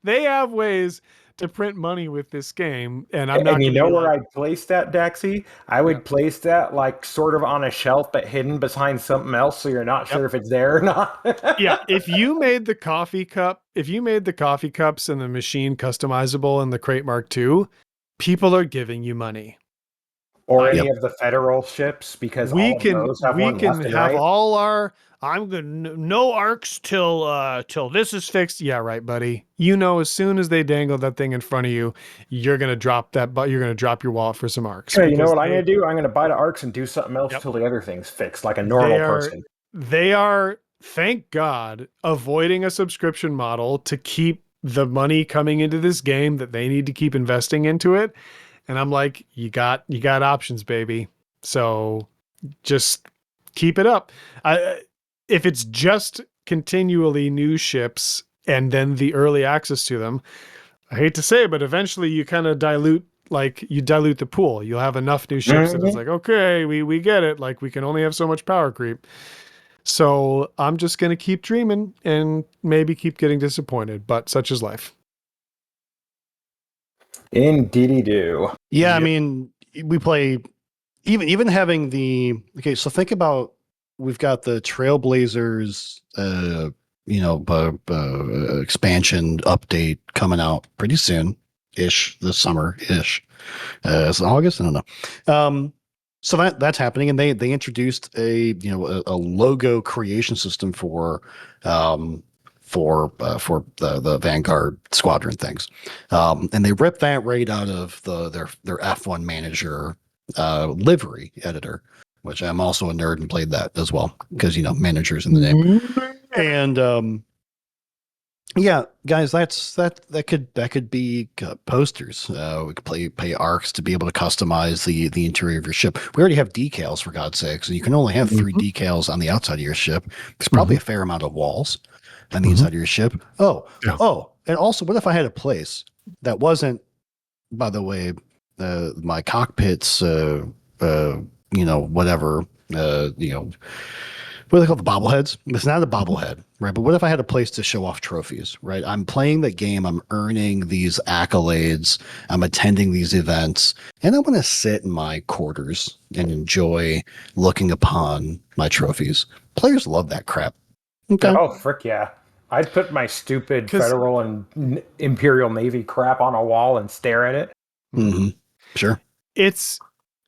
They have ways to print money with this game, and I'm And not. you gonna know be where like, I'd place that, Daxie? I would place that like sort of on a shelf, but hidden behind something else, so you're not sure if it's there or not. Yeah, if you made the coffee cups and the machine customizable in the Crate Mark II, people are giving you money. Or any of the federal ships, because all of those have one left and have right. all our no arcs till this is fixed. Yeah, right, buddy. You know, as soon as they dangle that thing in front of you, you're gonna drop you're gonna drop your wallet for some arcs. Okay, you know what I'm gonna do? I'm gonna buy the arcs and do something else Yep. till the other thing's fixed, like a normal person. They are, thank God, avoiding a subscription model to keep the money coming into this game that they need to keep investing into it. And I'm like, you got options, baby. So just keep it up. If it's just continually new ships and then the early access to them, I hate to say it, but eventually you kind of dilute the pool. You'll have enough new ships that it's like, okay, we get it. Like, we can only have so much power creep. So I'm just going to keep dreaming and maybe keep getting disappointed, but such is life. Indeedy do. Yeah, I mean, we play even having so think about, we've got the Trailblazers expansion update coming out pretty soon ish, this summer ish. It's August, I don't know. So that's happening, and they introduced a logo creation system for the Vanguard squadron things, and they ripped that right out of their F1 manager livery editor, which I'm also a nerd and played that as well because managers in the name. And yeah, guys, that could be posters. We could pay arcs to be able to customize the interior of your ship. We already have decals, for God's sakes, and you can only have 3 decals on the outside of your ship. There's probably a fair amount of walls on the inside of your ship. Oh, and also, what if I had a place that wasn't, by the way, my cockpit's, whatever, what do they call the bobbleheads? It's not a bobblehead, right? But what if I had a place to show off trophies, right? I'm playing the game, I'm earning these accolades, I'm attending these events, and I want to sit in my quarters and enjoy looking upon my trophies. Players love that crap. Okay. Oh, frick yeah. I'd put my stupid Federal and Imperial Navy crap on a wall and stare at it. Mm-hmm. Sure. It's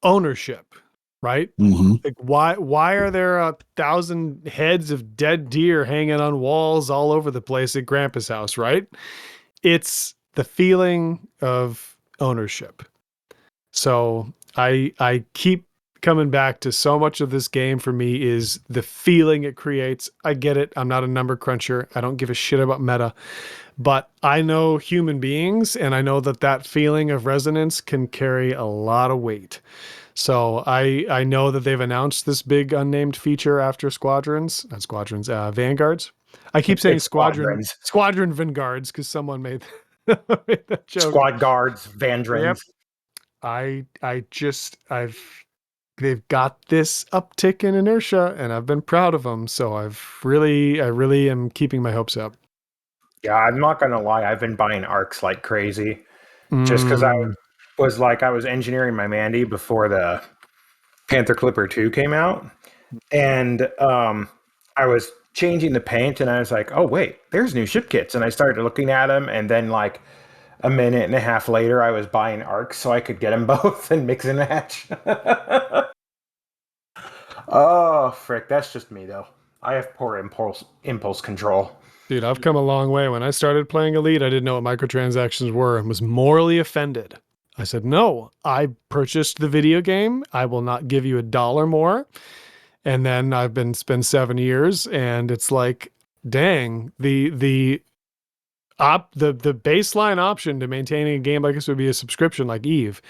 ownership, right? Mm-hmm. Like why are there 1,000 heads of dead deer hanging on walls all over the place at Grandpa's house, right? It's the feeling of ownership. So I keep coming back to so much of this game for me is the feeling it creates. I get it. I'm not a number cruncher. I don't give a shit about meta, but I know human beings, and I know that feeling of resonance can carry a lot of weight. So I know that they've announced this big unnamed feature after Vanguards. I keep saying Squadron Vanguards because someone made that joke. Squad Guards, Vandrins. Yep. They've got this uptick in inertia, and I've been proud of them. So I really am keeping my hopes up. Yeah, I'm not gonna lie. I've been buying arcs like crazy, just because I was engineering my Mandy before the Panther Clipper 2 came out, and I was changing the paint, and I was like, oh wait, there's new ship kits, and I started looking at them, and then like a minute and a half later, I was buying arcs so I could get them both and mix and match. Oh, frick. That's just me, though. I have poor impulse control. Dude, I've come a long way. When I started playing Elite, I didn't know what microtransactions were and was morally offended. I said, no, I purchased the video game. I will not give you $1 more. And then I've been spent 7 years, and it's like, dang, the baseline option to maintaining a game like this would be a subscription like Eve.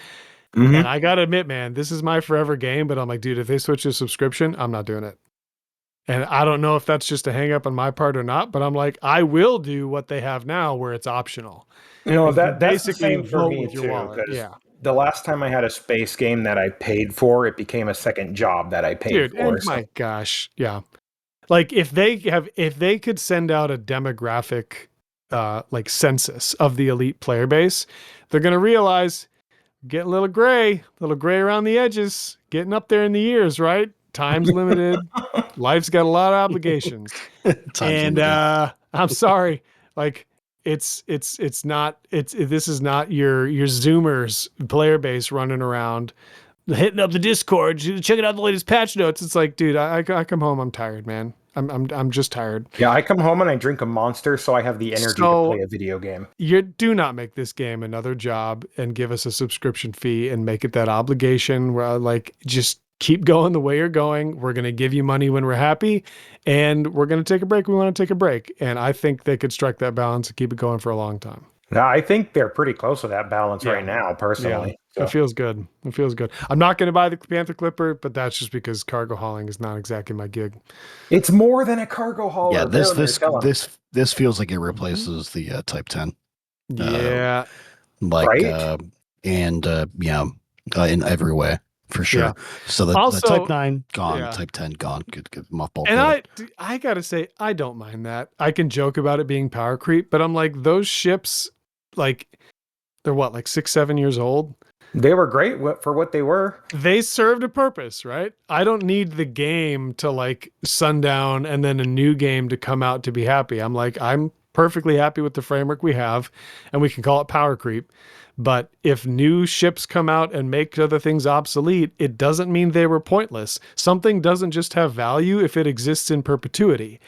Mm-hmm. And I gotta admit, man, this is my forever game, but I'm like, dude, if they switch to subscription, I'm not doing it. And I don't know if that's just a hang up on my part or not, but I'm like, I will do what they have now where it's optional. You know, that's basically the same for me too. Wallet. Yeah. The last time I had a space game that I paid for, it became a second job that I paid for. And my gosh, yeah. Like if they could send out a demographic like census of the Elite player base, they're gonna realize getting a little gray around the edges, getting up there in the years, right? Time's limited. Life's got a lot of obligations. And I'm sorry, like this is not your Zoomers player base running around hitting up the Discord, checking out the latest patch notes. It's like, dude, I come home, I'm tired, man. I'm just tired. Yeah, I come home and I drink a Monster, so I have the energy to play a video game. You do not make this game another job and give us a subscription fee and make it that obligation where like just keep going the way you're going. We're going to give you money when we're happy, and we're going to take a break. We want to take a break. And I think they could strike that balance and keep it going for a long time. No, I think they're pretty close to that balance right now, personally. Yeah, so. It feels good. It feels good. I'm not going to buy the Panther Clipper, but that's just because cargo hauling is not exactly my gig. It's more than a cargo hauler. Yeah, this feels like it replaces the Type 10. Yeah. Right? In every way. For sure. Yeah. So the Type 9 gone, yeah. Type 10 gone. Good mothball. And I gotta say, I don't mind that. I can joke about it being power creep, but I'm like, those ships, like, they're what, like 6-7 years old? They were great for what they were. They served a purpose, right? I don't need the game to like sundown and then a new game to come out to be happy. I'm like, I'm perfectly happy with the framework we have, and we can call it power creep. But if new ships come out and make other things obsolete, it doesn't mean they were pointless. Something doesn't just have value if it exists in perpetuity.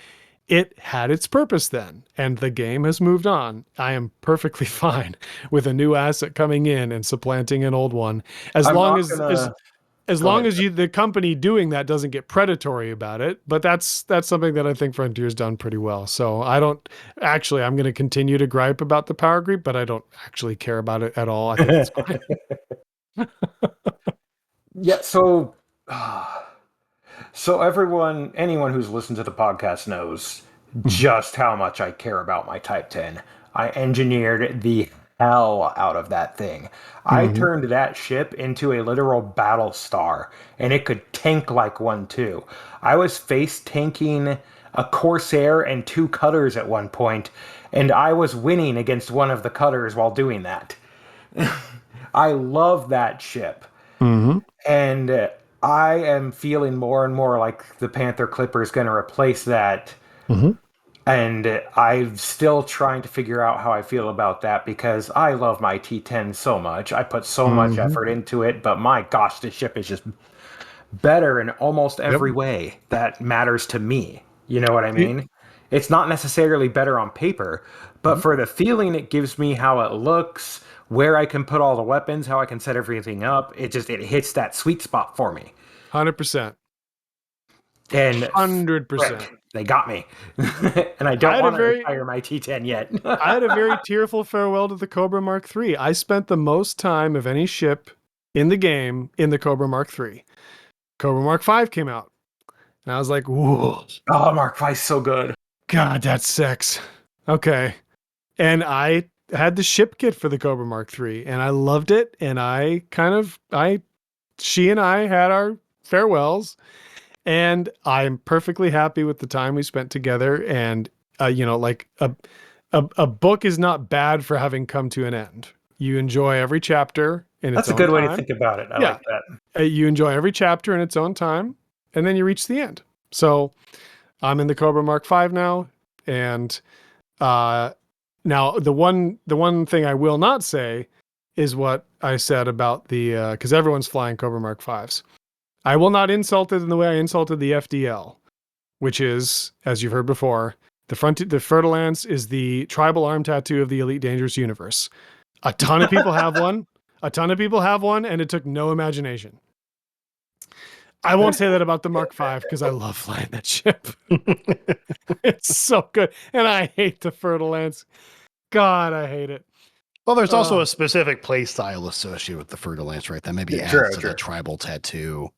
It had its purpose then, and the game has moved on. I am perfectly fine with a new asset coming in and supplanting an old one, as long as the company doing that doesn't get predatory about it. But that's something that I think Frontier's done pretty well. So I'm going to continue to gripe about the power creep, but I don't actually care about it at all. I think it's fine. Yeah. So anyone who's listened to the podcast knows just how much I care about my Type 10. I engineered the hell out of that thing. I turned that ship into a literal battle star, and it could tank like one too. I was face tanking a Corsair and 2 cutters at one point, and I was winning against one of the cutters while doing that. I love that ship. And I am feeling more and more like the Panther Clipper is going to replace that. And I'm still trying to figure out how I feel about that because I love my T10 so much. I put so much effort into it, but my gosh, this ship is just better in almost every way that matters to me. You know what I mean? It's not necessarily better on paper, but for the feeling it gives me, how it looks, where I can put all the weapons, how I can set everything up, it hits that sweet spot for me. 100%. And 100%. They got me. And I don't want to retire my T10 yet. I had a very tearful farewell to the Cobra Mark III. I spent the most time of any ship in the game in the Cobra Mark III. Cobra Mark V came out. And I was like, whoa. Oh, Mark V's so good. God, that's sex. Okay. And I had the ship kit for the Cobra Mark III, and I loved it. And she and I had our farewells, and I'm perfectly happy with the time we spent together. And, like a book is not bad for having come to an end. You enjoy every chapter in its own time. That's a good way to think about it. I like that. You enjoy every chapter in its own time, and then you reach the end. So I'm in the Cobra Mark V now, and now the one thing I will not say is what I said about the because everyone's flying Cobra Mark Vs. I will not insult it in the way I insulted the FDL, which is, as you've heard before, the Fer-de-Lance is the tribal arm tattoo of the Elite Dangerous universe. A ton of people have one. And it took no imagination. I won't say that about the Mark V because I love flying that ship. It's so good. And I hate the Fer-de-Lance. God, I hate it. Well, there's also a specific play style associated with the Fer-de-Lance, right? That maybe adds to the tribal tattoo.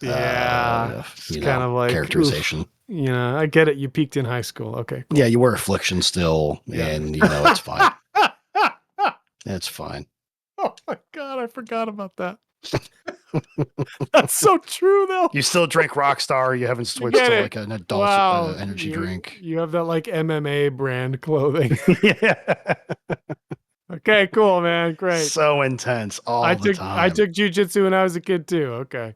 Yeah. It's kind of like characterization. I get it. You peaked in high school. Okay. Cool. Yeah, you wear affliction still, and it's fine. It's fine. Oh my God, I forgot about that. That's so true, though. You still drink Rockstar. You haven't switched to like an adult energy drink. You have that like MMA brand clothing. Yeah. Okay, cool, man. Great. So intense all the time. I took jujitsu when I was a kid too. Okay.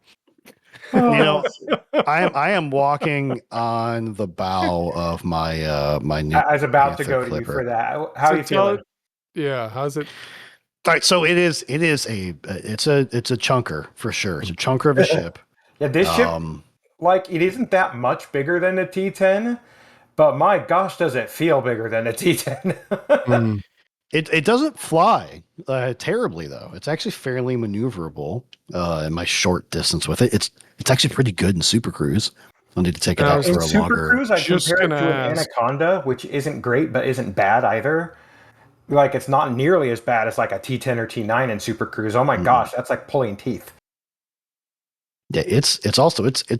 I am walking on the bow of my my new. I was about Panther to go Clipper. to you for that. How are you feeling? Yeah, how's it? All right, so it's a chunker for sure. It's a chunker of a ship. Yeah, this ship, it isn't that much bigger than the T10, but my gosh, does it feel bigger than the T10? It doesn't fly terribly though. It's actually fairly maneuverable in my short distance with it. It's actually pretty good in Super Cruise. I'll need to take it out for a Super longer. Cruise, I compare it to an Anaconda, which isn't great but isn't bad either. Like, it's not nearly as bad as like a T10 or T9 in Super Cruise. Oh my gosh, that's like pulling teeth. Yeah, it's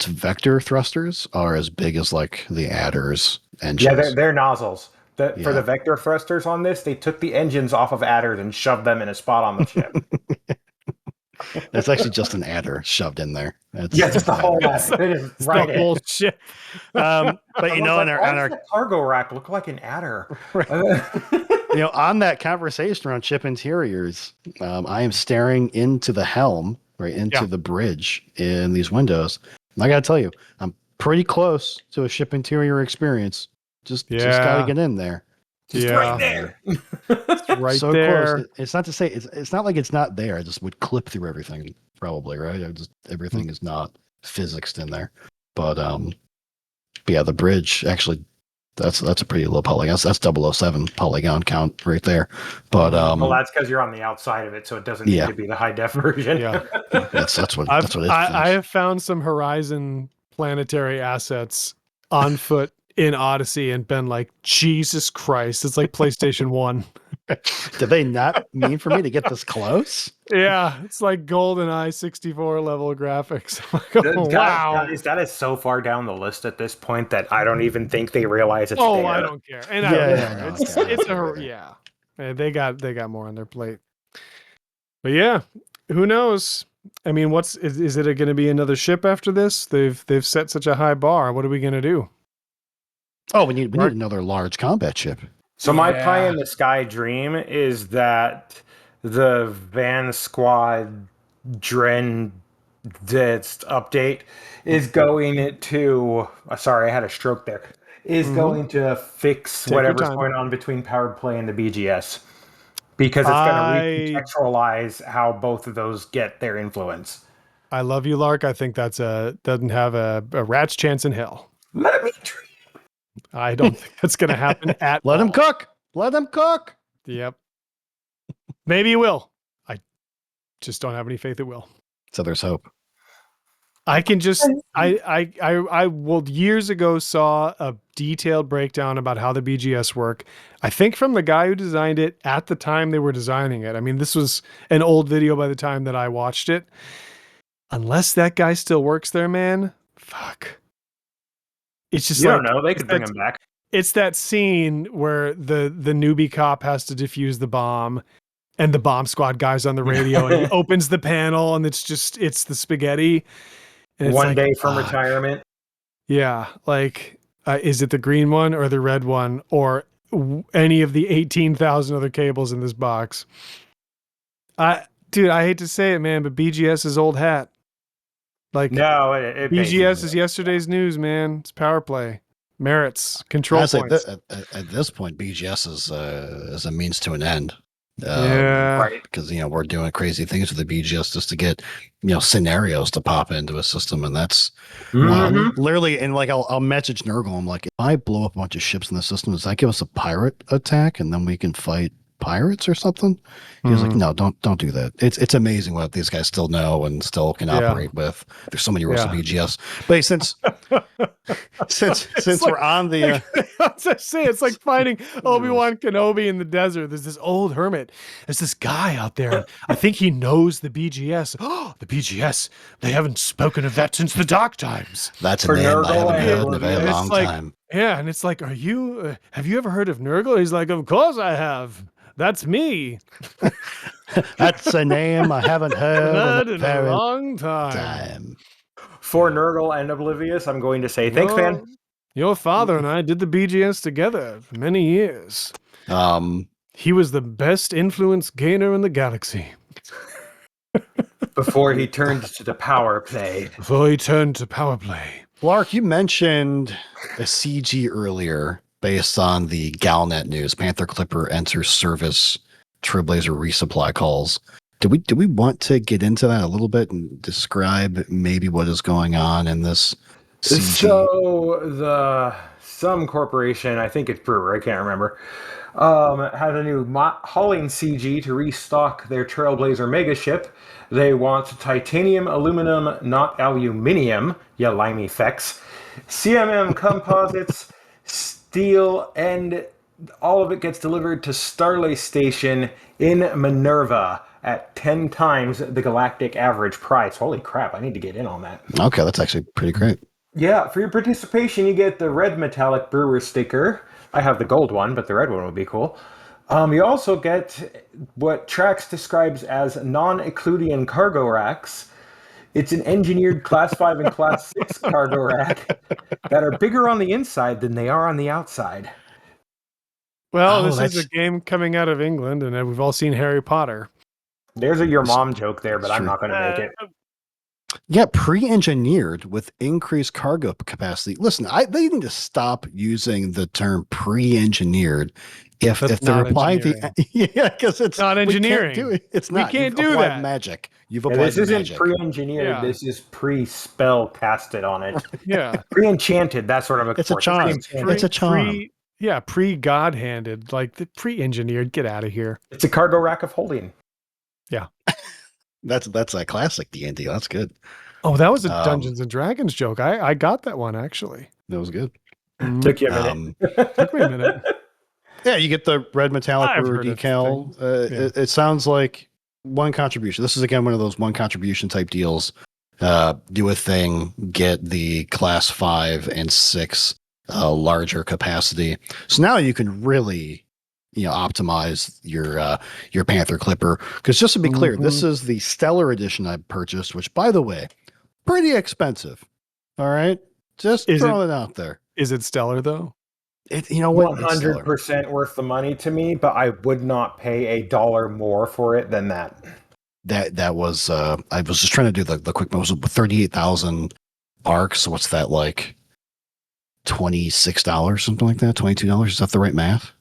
vector thrusters are as big as like the Adder's engines. Yeah, they're nozzles. For the vector thrusters on this, they took the engines off of Adders and shoved them in a spot on the ship. That's actually just an adder shoved in there. Just the whole whole ship. But on our cargo rack look like an adder. Right. On that conversation around ship interiors, I am staring into the helm, right into the bridge in these windows. And I got to tell you, I'm pretty close to a ship interior experience. Just got to get in there. Just right there. It's right so there. Close. It's not to say it's not like it's not there. I just would clip through everything, probably, right? Everything is not physicsed in there. But the bridge actually that's a pretty low polygon. That's 007 polygon count right there. But that's because you're on the outside of it, so it doesn't need to be the high def version. Yeah. that's what it is. I have found some Horizon planetary assets on foot in Odyssey and been like, Jesus Christ, it's like PlayStation 1. Did they not mean for me to get this close? Yeah, it's like GoldenEye 64 level graphics. Wow. That is so far down the list at this point that I don't even think they realize it's there. I don't care. And I don't care. They got more on their plate. But yeah, who knows? I mean, is it going to be another ship after this? They've set such a high bar. What are we going to do? Oh, we need another large combat ship. So my pie in the sky dream is that the Van Squad Dren update is going to. Sorry, I had a stroke there. Is going to fix whatever's going on between power play and the BGS, because it's going to recontextualize how both of those get their influence. I love you, Lark. I think doesn't have a rat's chance in hell. Let me dream. I don't think that's going to happen at Let all. him cook. Let him cook. Yep. Maybe he will. I just don't have any faith it will. So there's hope. I can just I years ago saw a detailed breakdown about how the BGS work. I think from the guy who designed it at the time they were designing it. I mean, this was an old video by the time that I watched it. Unless that guy still works there, man. Fuck. It's just don't know. They could bring him back. It's that scene where the newbie cop has to defuse the bomb, and the bomb squad guy's on the radio, and he opens the panel, and it's the spaghetti. And One day from retirement. Yeah, is it the green one or the red one or any of the 18,000 other cables in this box? Dude, I hate to say it, man, but BGS is old hat. No, BGS is yesterday's news, man. It's power play, merits, control points. At this point, BGS is a means to an end. Right. Because we're doing crazy things with the BGS just to get scenarios to pop into a system, and that's literally. And I'll message Nurgle. I'm like, if I blow up a bunch of ships in the system, does that give us a pirate attack, and then we can fight pirates or something? He was like, no, don't do that. It's amazing what these guys still know and still can operate with. There's so many rules of BGS. But since we're on the it's like finding Obi-Wan Kenobi in the desert. There's this old hermit. There's this guy out there. I think he knows the BGS. Oh, the BGS. They haven't spoken of that since the dark times. That's a name I haven't heard in a very long time. Yeah, and it's like, have you ever heard of Nurgle? He's like, of course I have. That's me. That's a name I haven't heard in a long time. For Nurgle and Oblivious, I'm going to say thanks, man. Your father and I did the BGS together for many years. He was the best influence gainer in the galaxy. Before he turned to the power play. Lark, you mentioned a CG earlier based on the Galnet news. Panther Clipper enters service, Trailblazer resupply calls. Do we want to get into that a little bit and describe maybe what is going on in this CG? So some corporation, I think it's Brewer, I can't remember, had a new hauling CG to restock their Trailblazer megaship. They want titanium, aluminum, not aluminium, ya limey fecks, CMM composites, steel, and all of it gets delivered to Starlay Station in Minerva at 10 times the galactic average price. Holy crap, I need to get in on that. Okay, that's actually pretty great. Yeah, for your participation, you get the red metallic Brewer sticker. I have the gold one, but the red one would be cool. You also get what Trax describes as non-Euclidean cargo racks. It's an engineered Class 5 and Class 6 cargo rack that are bigger on the inside than they are on the outside. Well, this is a game coming out of England, and we've all seen Harry Potter. There's a your mom joke there, but I'm not going to make it. Yeah, pre-engineered with increased cargo capacity. Listen, they need to stop using the term pre-engineered if they're applying because it's not engineering. It's not. We can't do that. Magic. You've applied this isn't magic. Pre-engineered. Yeah. This is pre-spell casted on it. Yeah, pre-enchanted. That's sort of a. It's a charm. It's a charm. Pre-God handed, like the pre-engineered. Get out of here. It's a cargo rack of holding. Yeah. That's a classic D&D. That's good. Oh, that was a Dungeons and Dragons joke. I got that one actually. That was good. Took you a minute. Took me a minute. Yeah, you get the red metallic Brewer decal. It sounds like one contribution. This is again one of those one contribution type deals. Do a thing, get the Class 5 and 6 larger capacity. So now you can really optimize your Panther Clipper. Because just to be clear, this is the Stellar Edition I purchased, which, by the way, pretty expensive. All right, just throwing it out there. Is it stellar though? You know what? 100% worth the money to me, but I would not pay $1 more for it than that. That was I was just trying to do the quick moves with 38,000 arcs. So what's that, like $26, something like that? $22? Is that the right math?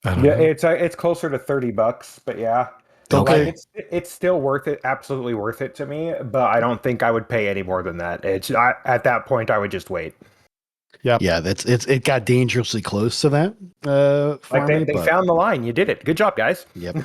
I don't know. It's closer to $30, but yeah. Okay. Like it's still worth it, absolutely worth it to me, but I don't think I would pay any more than that. At that point I would just wait. Yeah. It got dangerously close to that. They found the line. You did it. Good job, guys. Yep.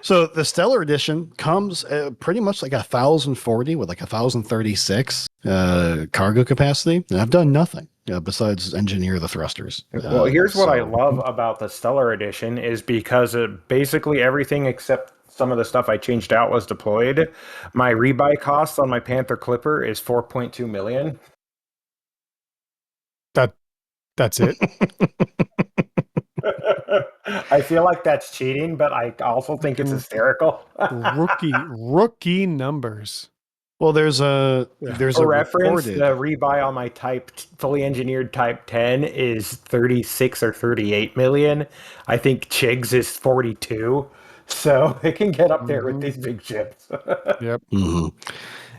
So the Stellar Edition comes pretty much like 1,040 with like 1,036 cargo capacity, and I've done nothing besides engineer the thrusters. Well, here's what I love about the Stellar Edition is because basically everything except some of the stuff I changed out was deployed. My rebuy cost on my Panther Clipper is $4.2 million. That's it. I feel like that's cheating, but I also think it's hysterical. rookie numbers. Well, there's a reference. The rebuy on my fully engineered Type 10 is 36 or 38 million. I think Chig's is 42, so it can get up there with these big ships. Yep. Mm-hmm.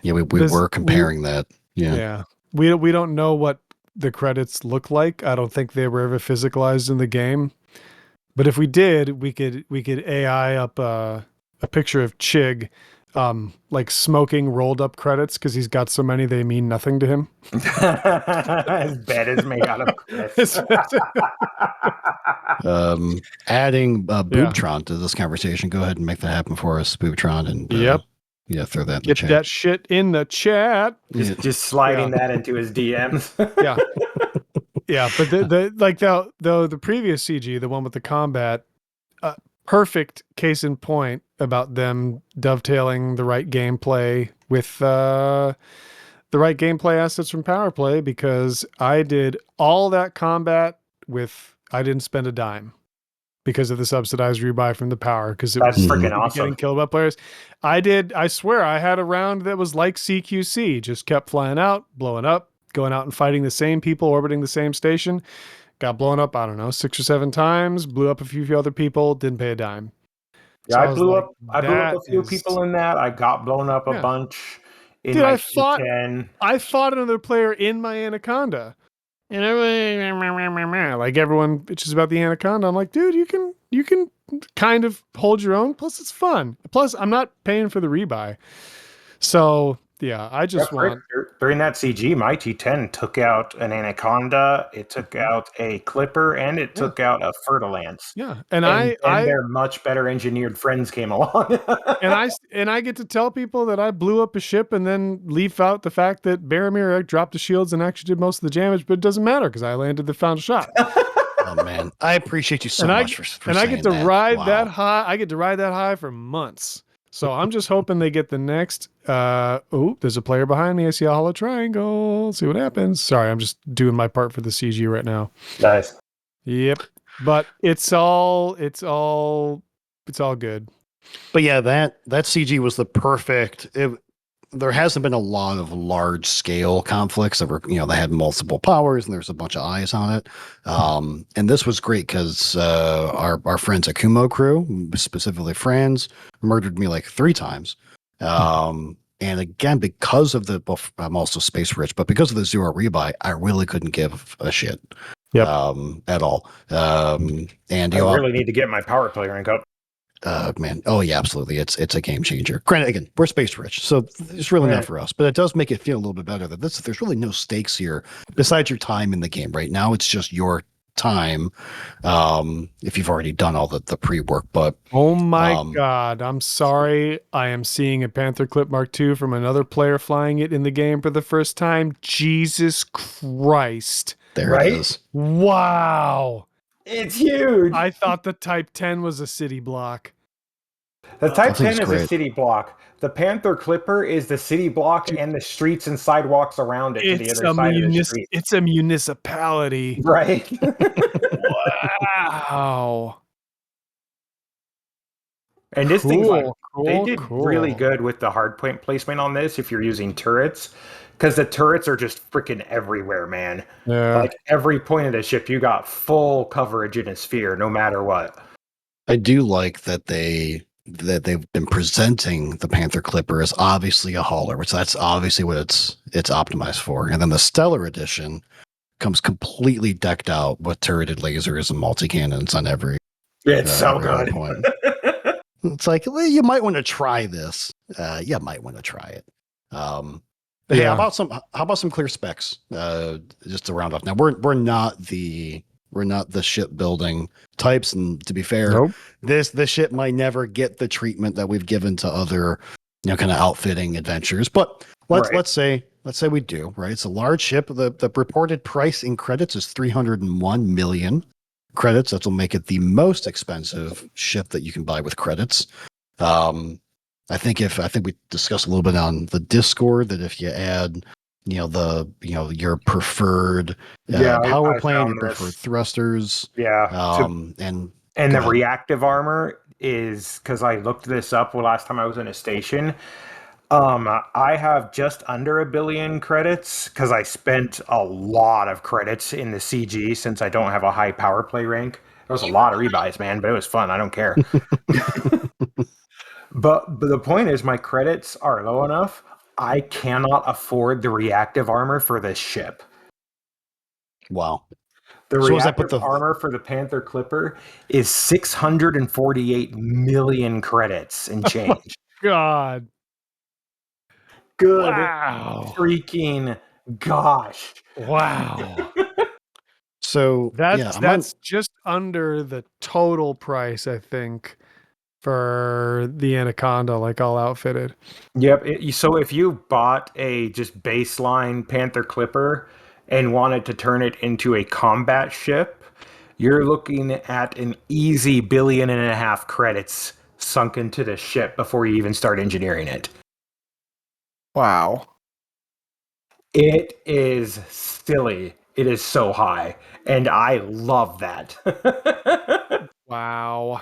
Yeah, we were comparing that. Yeah. We don't know what the credits look like. I don't think they were ever physicalized in the game. But if we did, we could AI up a picture of Chig, like smoking rolled up credits because he's got so many they mean nothing to him. His bed is made out of crisps. Adding Boobtron to this conversation. Go ahead and make that happen for us, Boobtron, and throw that in the chat. Get that shit in the chat. Just sliding that into his DMs. Yeah. Yeah, but the previous CG, the one with the combat, perfect case in point about them dovetailing the right gameplay with the right gameplay assets from Power Play, because I did all that combat I didn't spend a dime because of the subsidized rebuy from the Power, because it was freaking awesome. Getting killed by players. I swear I had a round that was like CQC, just kept flying out, blowing up, going out and fighting the same people, orbiting the same station. Got blown up, I don't know, 6 or 7 times, blew up a few other people, didn't pay a dime. Yeah, so I blew up a few people in that. I got blown up a bunch in my C10. I fought another player in my Anaconda. And everyone bitches about the Anaconda. I'm like, dude, you can kind of hold your own. Plus, it's fun. Plus, I'm not paying for the rebuy. So yeah, I just want. During that CG, my T10 took out an Anaconda, it took out a Clipper, and it took out a Fertilance. Yeah, and their much better engineered friends came along. and I get to tell people that I blew up a ship and then leave out the fact that Baromir dropped the shields and actually did most of the damage, but it doesn't matter because I landed the final shot. Oh man, I appreciate you so much for saying I get to ride that high. I get to ride that high for months. So I'm just hoping they get the next. There's a player behind me. I see a hollow triangle. Let's see what happens. Sorry, I'm just doing my part for the CG right now. Nice. Yep. But it's all good. But yeah, that CG was the perfect. There hasn't been a lot of large scale conflicts that were, they had multiple powers and there's a bunch of eyes on it. And this was great because our friends at Kumo crew, specifically Franz, murdered me like 3 times. And again, because of I'm also space rich, but because of the 0 rebuy, I really couldn't give a shit at all. And I really need to get my Power Play rank up. Man. Oh yeah, absolutely. It's a game changer. Granted, again, we're space rich, so it's really not for us, but it does make it feel a little bit better that there's really no stakes here besides your time in the game. Right now, it's just your time. If you've already done all the pre-work, but oh my God, I'm sorry. I am seeing a Panther Clip Mark II from another player flying it in the game for the first time. Jesus Christ. There it is. Wow. It's huge. I thought the Type 10 was a city block. The Type 10 is a city block. The Panther Clipper is the city block and the streets and sidewalks around it to the other side of the street. It's a municipality. Right. Wow. And this thing's like, they Cool, did cool. really good with the hardpoint placement on this if you're using turrets, because the turrets are just freaking everywhere, man. Yeah. Like every point of the ship, you got full coverage in a sphere, no matter what. I do like that they've been presenting the Panther Clipper as obviously a hauler, which that's obviously what it's optimized for. And then the Stellar Edition comes completely decked out with turreted lasers and multi-cannons on every It's so every good. hardpoint. It's like, well, you might want to try this. You might want to try it. But hey, Yeah. how about some clear specs? Just to round off. Now we're not the shipbuilding types, and to be fair, Nope. this ship might never get the treatment that we've given to other, kind of outfitting adventures. But let's say we do, right? It's a large ship. The reported price in credits is 301 million credits. That will make it the most expensive ship that you can buy with credits. I think we discussed a little bit on the Discord that if you add, your preferred power plant, your preferred thrusters, Yeah. and the reactive armor is, because I looked this up last time I was in a station. I have just under 1 billion credits because I spent a lot of credits in the CG since I don't have a high power play rank. There was a lot of rebuys, man, but it was fun. I don't care. But the point is, my credits are low enough. I cannot afford the reactive armor for this ship. Wow. The reactive armor for the Panther Clipper is 648 million credits and change. God. Good. Wow. Freaking gosh. Wow. So that's just under the total price, I think, for the Anaconda, like all outfitted. Yep. So if you bought a just baseline Panther Clipper and wanted to turn it into a combat ship, you're looking at an easy 1.5 billion credits sunk into the ship before you even start engineering it. Wow. It is silly. It is so high, and I love that. Wow.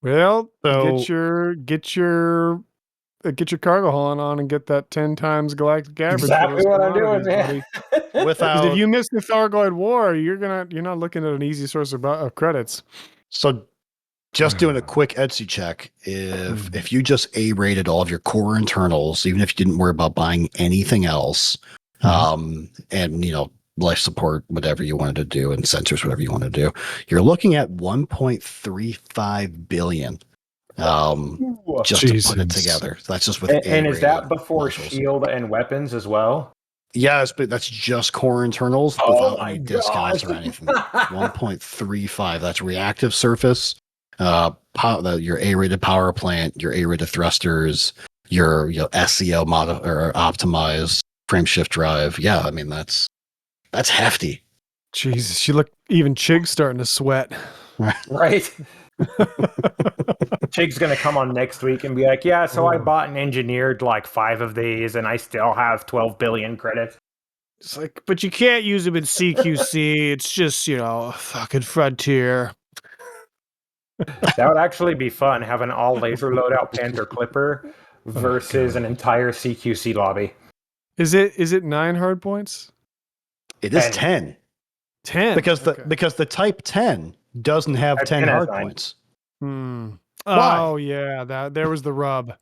Well, get your cargo hauling on and get that 10 times galactic average. Exactly what I'm doing, man. Because if you miss the Thargoid War, you're not looking at an easy source of credits. So, just doing a quick Etsy check, if you just A-rated all of your core internals, even if you didn't worry about buying anything else, and life support, whatever you wanted to do, and sensors, whatever you want to do, you're looking at 1.35 billion. Just to put it together. So that's just with and is that before shield and weapons as well? Yes, but that's just core internals without any discounts or anything. 1.35. That's reactive surface, your A-rated power plant, your A-rated thrusters, your SEO or optimized frame shift drive. Yeah, I mean that's hefty. Jesus, you look, even Chig's starting to sweat. Right. Chig's gonna come on next week and be like, yeah, so I bought and engineered like 5 of these and I still have 12 billion credits. It's like, but you can't use them in CQC. It's just, a fucking frontier. That would actually be fun, having all laser loadout Panther Clipper versus an entire CQC lobby. Is it 9 hard points? It is 10. 10. Because the Type 10 doesn't have 10 hard points. Oh yeah, there was the rub.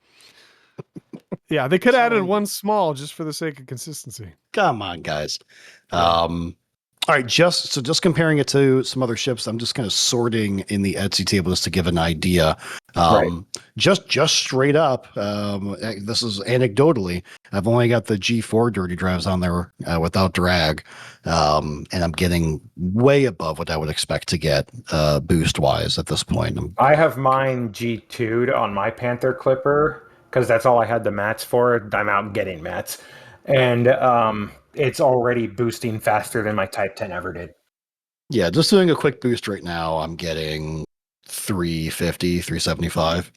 Yeah, they could have added one small just for the sake of consistency. Come on, guys. All right, just comparing it to some other ships, I'm just kind of sorting in the Etsy table just to give an idea. Just straight up, this is anecdotally, I've only got the G4 dirty drives on there without drag, and I'm getting way above what I would expect to get boost wise at this point. I have mine G2'd on my Panther Clipper because that's all I had the mats for. I'm out getting mats, and it's already boosting faster than my Type 10 ever did. Yeah, just doing a quick boost right now, I'm getting 350, 375.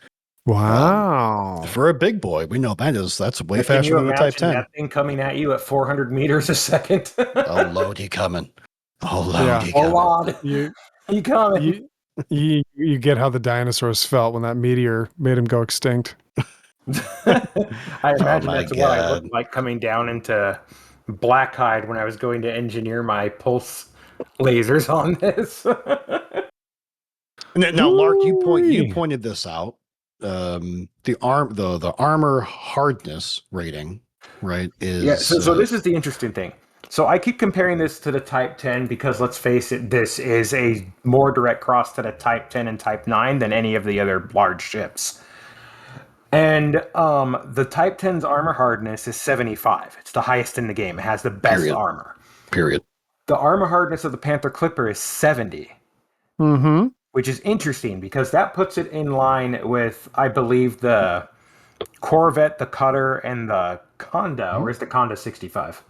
Wow. For a big boy, we know that's way faster than the Type 10. That thing coming at you at 400 meters a second. Oh, Lordy coming. Oh, Lordy coming. You coming. You get how the dinosaurs felt when that meteor made them go extinct. I imagine my that's what I God. looked like coming down into Blackhide when I was going to engineer my pulse lasers on this. Now, Lark, you Ooh-wee. pointed this out. The armor hardness rating, right, Yeah, is so this is the interesting thing. So I keep comparing this to the Type 10 because let's face it, this is a more direct cross to the Type 10 and Type 9 than any of the other large ships. And the Type 10's armor hardness is 75. It's the highest in the game. It has the best armor. period. The armor hardness of the Panther Clipper is 70, Mm-hmm. which is interesting because that puts it in line with, I believe, the Corvette, the Cutter, and the Conda. Or is the Conda 65?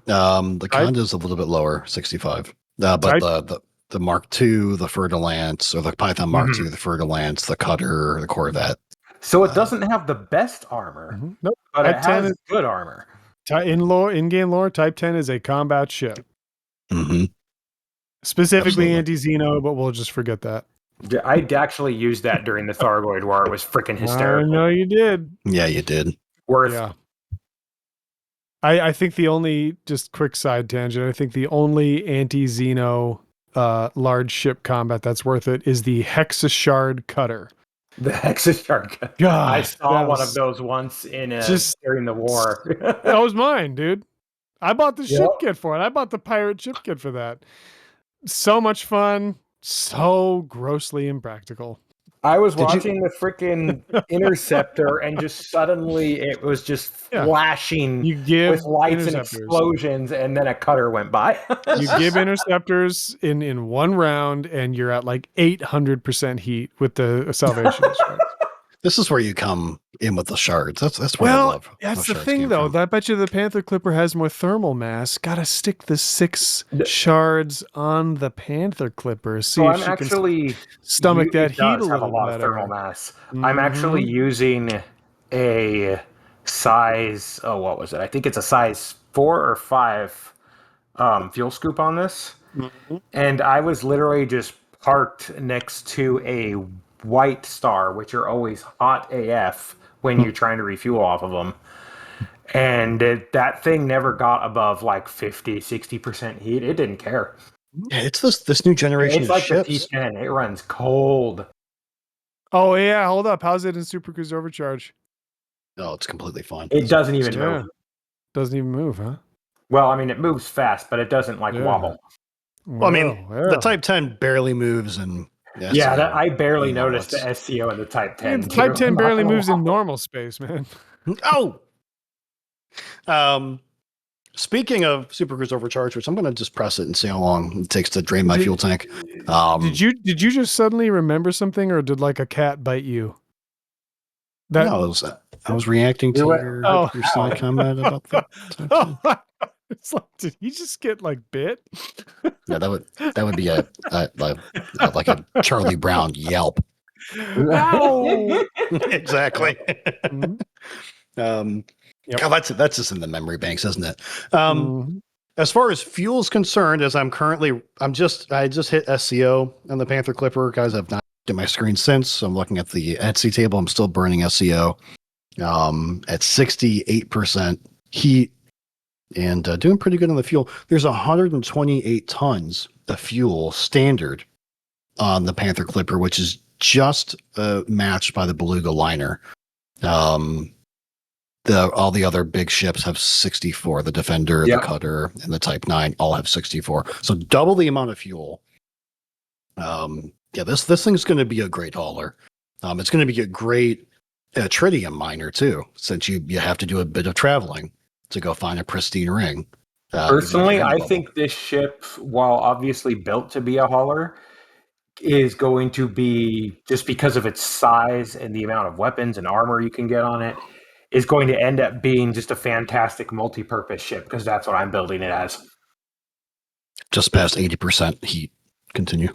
The Conda's a little bit lower, 65. But Type- the Mark II, the Fer-de-Lance, or the Python Mark II, the Fer-de-Lance, the Cutter, the Corvette. So it doesn't have the best armor, Nope. but it Type 10 has is good armor. in-game lore. Type 10 is a combat ship, Mm-hmm. specifically Absolutely. anti-Xeno, but we'll just forget that. I actually used that during the Thargoid War. It was freaking hysterical. I know you did. Yeah, you did. Worth. Yeah. I think the only, just quick side tangent, I think the only anti-Xeno large ship combat that's worth it is the Hexashard Cutter. The Hexashard. God, I saw that one was of those once in just- during the war. That was mine, dude. I bought the ship Yep. kit for it. I bought the pirate ship kit for that. So much fun. So grossly impractical. I was Did you- watching the freaking Interceptor, and just suddenly it was just Yeah. flashing You give with lights and interceptors. explosions, and then a cutter went by. You give interceptors in one round, and you're at like 800% heat with the salvation shards. This is where you come in with the shards. That's what I Well, love. that's how the shards thing, came though. from. That bet you the Panther Clipper has more thermal mass. Got to stick the 6 shards on the Panther Clipper. See So if I'm she can actually stomach it that heat a does have a little lot better. of thermal mass. I'm actually Mhm. using a size. Oh, what was it? I think it's a size 4 or 5 fuel scoop on this, Mhm. and I was literally just parked next to a white star, which are always hot AF when you're trying to refuel off of them. And that thing never got above like 50-60% heat. It didn't care. Yeah, it's this new generation It's of like the ships. T10. It runs cold. Oh, yeah. Hold up. How's it in Super Cruise Overcharge? Oh, it's completely fine. It doesn't even Yeah. move. Doesn't even move, huh? Well, I mean, it moves fast, but it doesn't like Yeah. wobble. Well, I mean, Well, the Type 10 barely moves, and Yeah, I barely you know, noticed the it's- SCO in the Type yeah, 10. the Type too. 10 I'm not barely gonna moves in lie. normal space, man. Oh. Speaking of Super Cruise Overcharge, which I'm going to just press it and see how long it takes to drain my fuel tank. Did you just suddenly remember something, or did like a cat bite you? That No, I was reacting to We went- your side comment about the Type 10. It's like, did he just get like bit? Yeah, that would be like a Charlie Brown yelp. Ow! Exactly. Mhm. Yep. God, that's just in the memory banks, isn't it? Mhm. As far as fuel's concerned, I just hit SCO on the Panther Clipper, guys. I've not looked at my screen since. I'm looking at the Etsy table. I'm still burning SCO at 68% heat and doing pretty good on the fuel. There's 128 tons of fuel standard on the Panther Clipper, which is just matched by the Beluga liner. All the other big ships have 64. The Defender, Yep. the Cutter, and the Type 9 all have 64. So double the amount of fuel. This thing's going to be a great hauler. It's going to be a great tritium miner too, since you have to do a bit of traveling to go find a pristine ring. Personally, I think this ship, while obviously built to be a hauler, is going to be, just because of its size and the amount of weapons and armor you can get on it, is going to end up being just a fantastic multi-purpose ship, because that's what I'm building it as. Just past 80% heat. Continue.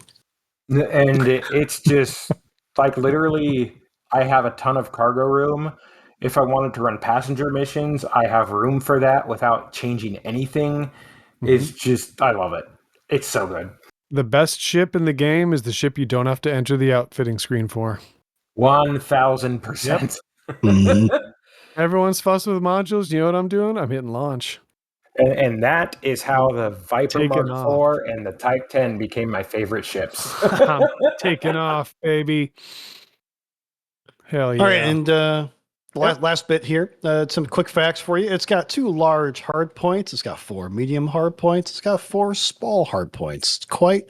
And it's just like, literally, I have a ton of cargo room. If I wanted to run passenger missions, I have room for that without changing anything. It's just, I love it. It's so good. The best ship in the game is the ship you don't have to enter the outfitting screen for. 1000%. Everyone's fussing with modules. You know what I'm doing? I'm hitting launch. And that is how the Viper Taking Mark IV and the Type 10 became my favorite ships. I'm taking off, baby. Hell yeah. All right, and last bit here. Some quick facts for you. It's got 2 large hard points. It's got 4 medium hard points. It's got 4 small hard points. It's quite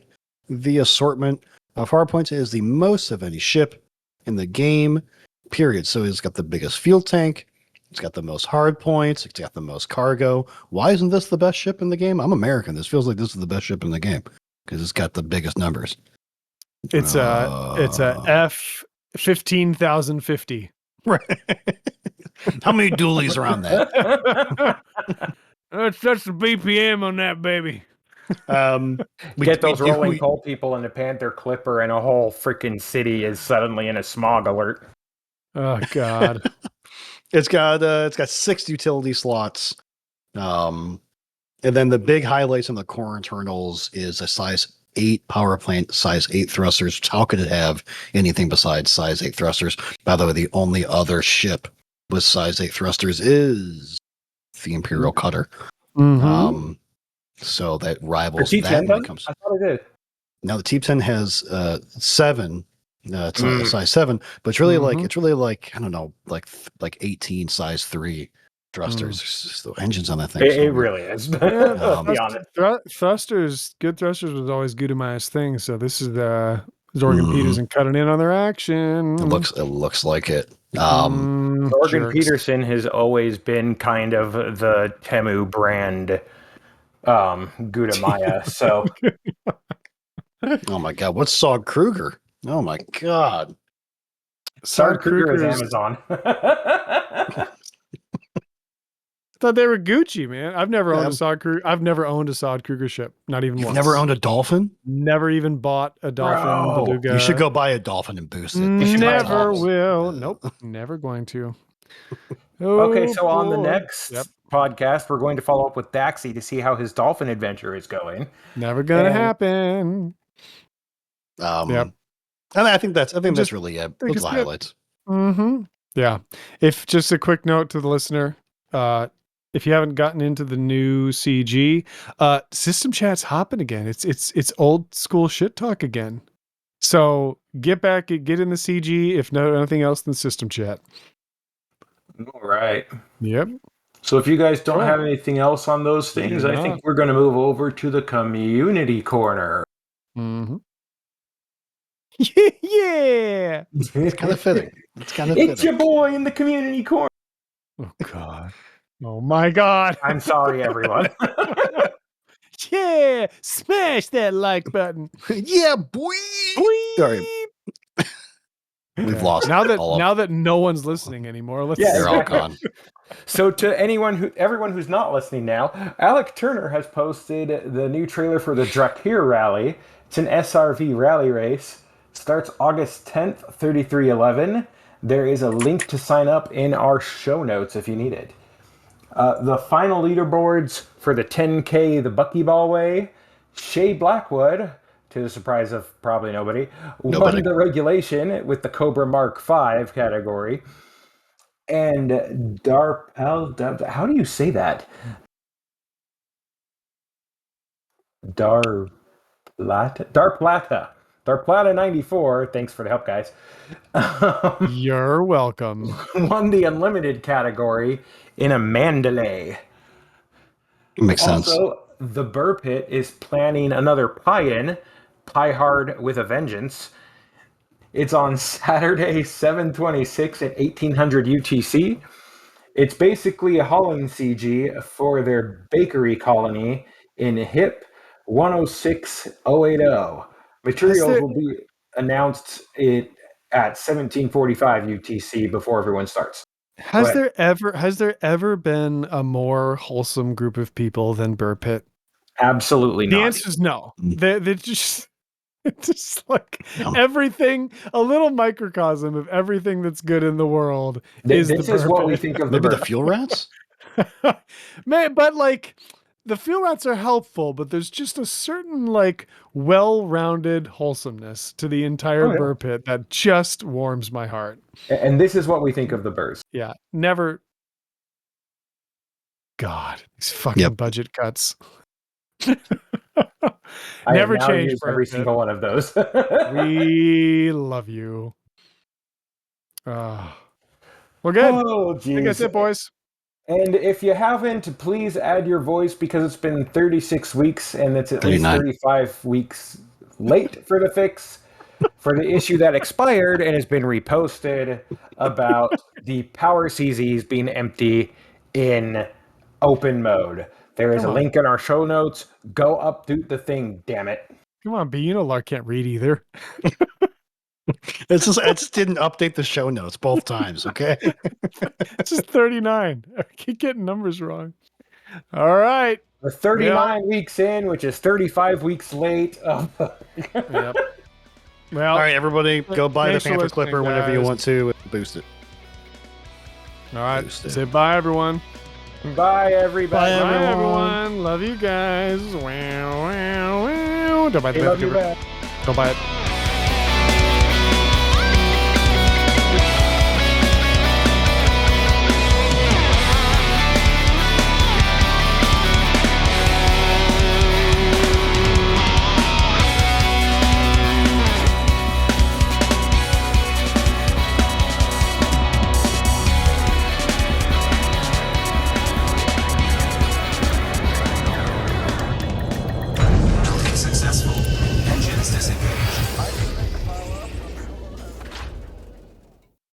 the assortment of hard points. It is the most of any ship in the game, period. So it's got the biggest fuel tank. It's got the most hard points. It's got the most cargo. Why isn't this the best ship in the game? I'm American. This feels like this is the best ship in the game because it's got the biggest numbers. It's a F 15,050. Right. How many dualies are on that? That's the BPM on that baby. Get those rolling coal people in the Panther Clipper, and a whole freaking city is suddenly in a smog alert. Oh God. It's got 6 utility slots. And then the big highlights on the core internals is a size 8 power plant, size 8 thrusters. How could it have anything besides size 8 thrusters? By the way, the only other ship with size 8 thrusters is the Imperial Cutter. Mm-hmm. So that rivals the that T10 when it comes. I thought it did. Now the T10 has 7. It's a size 7, but it's really like I don't know, like 18 size 3 thrusters. There's the engines on that thing. It really is. Be honest. Good thrusters was always Gudemeyer's thing. So this is Zorgan Peterson cutting in on their action. It looks like it. Zorgan Peterson has always been kind of the Temu brand Gudemeier. So oh my God, what's Saw Kruger? Oh my God. Saad Kruger is Amazon. I thought they were Gucci, man. I've never owned a Saad Kruger. I've never owned a Saad Kruger ship. Not even once. Never owned a dolphin? Never even bought a dolphin beluga. You should go buy a dolphin and boost it. Never will. Nope. Never going to. Okay, so on the next podcast, we're going to follow up with Daxi to see how his dolphin adventure is going. Never gonna happen. And I think that's really it. Those highlights. Mm-hmm. Yeah. If just a quick note to the listener, if you haven't gotten into the new CG, system chat's hopping again. It's old school shit talk again. So get in the CG. If nothing else than system chat. All right. Yep. So if you guys don't have anything else on those things, I think we're going to move over to the community corner. Mm-hmm. Yeah. It's kind of fitting. It's your boy in the community corner. Oh God. Oh my God. I'm sorry, everyone. Yeah. Smash that like button. Yeah, boy. Sorry. We've lost now that no one's listening anymore. They're all gone. So to everyone who's not listening now, Alec Turner has posted the new trailer for the Drakir Rally. It's an SRV rally race. Starts August 10th, 3311. There is a link to sign up in our show notes if you need it. The final leaderboards for the 10K the Buckyball Way. Shay Blackwood, to the surprise of probably nobody, won the regulation with the Cobra Mark V category. And Darpel, how do you say that? Darplata 94, thanks for the help, guys. You're welcome. Won the Unlimited category in a Mandalay. Makes sense. Also, the Burr Pit is planning another Pie-In, Pie Hard with a Vengeance. It's on Saturday, 7/26 at 1800 UTC. It's basically a hauling CG for their bakery colony in HIP 106080. Materials will be announced at 1745 UTC before everyone starts. Has there ever been a more wholesome group of people than Burr Pit? Absolutely not. The answer is no. They're just like everything, a little microcosm of everything that's good in the world. This is what we think of maybe the fuel rats. Man, but like the fuel rods are helpful, but there's just a certain like well-rounded wholesomeness to the entire burr pit that just warms my heart. And this is what we think of the burrs. Yeah, never. God, these fucking budget cuts. Never change every single one of those. We love you. Well, good. Oh, I think that's it, boys. And if you haven't, please add your voice because it's been 36 weeks and it's at 39. least 35 weeks late for the fix for the issue that expired and has been reposted about the power CZs being empty in open mode. There is a link in our show notes. Go update the thing, damn it. Come on, B. You know Lark can't read either. It just didn't update the show notes both times, okay? It's just 39. I keep getting numbers wrong. All right. We're 39 weeks in, which is 35 weeks late. Yep. Well, all right, everybody, go buy the Panther Clipper whenever you want to and boost it. All right. Say bye, everyone. Bye, everybody. Bye, everyone. Love you guys. Wow, wow, wow. Don't buy the Panther Clipper. Don't buy it.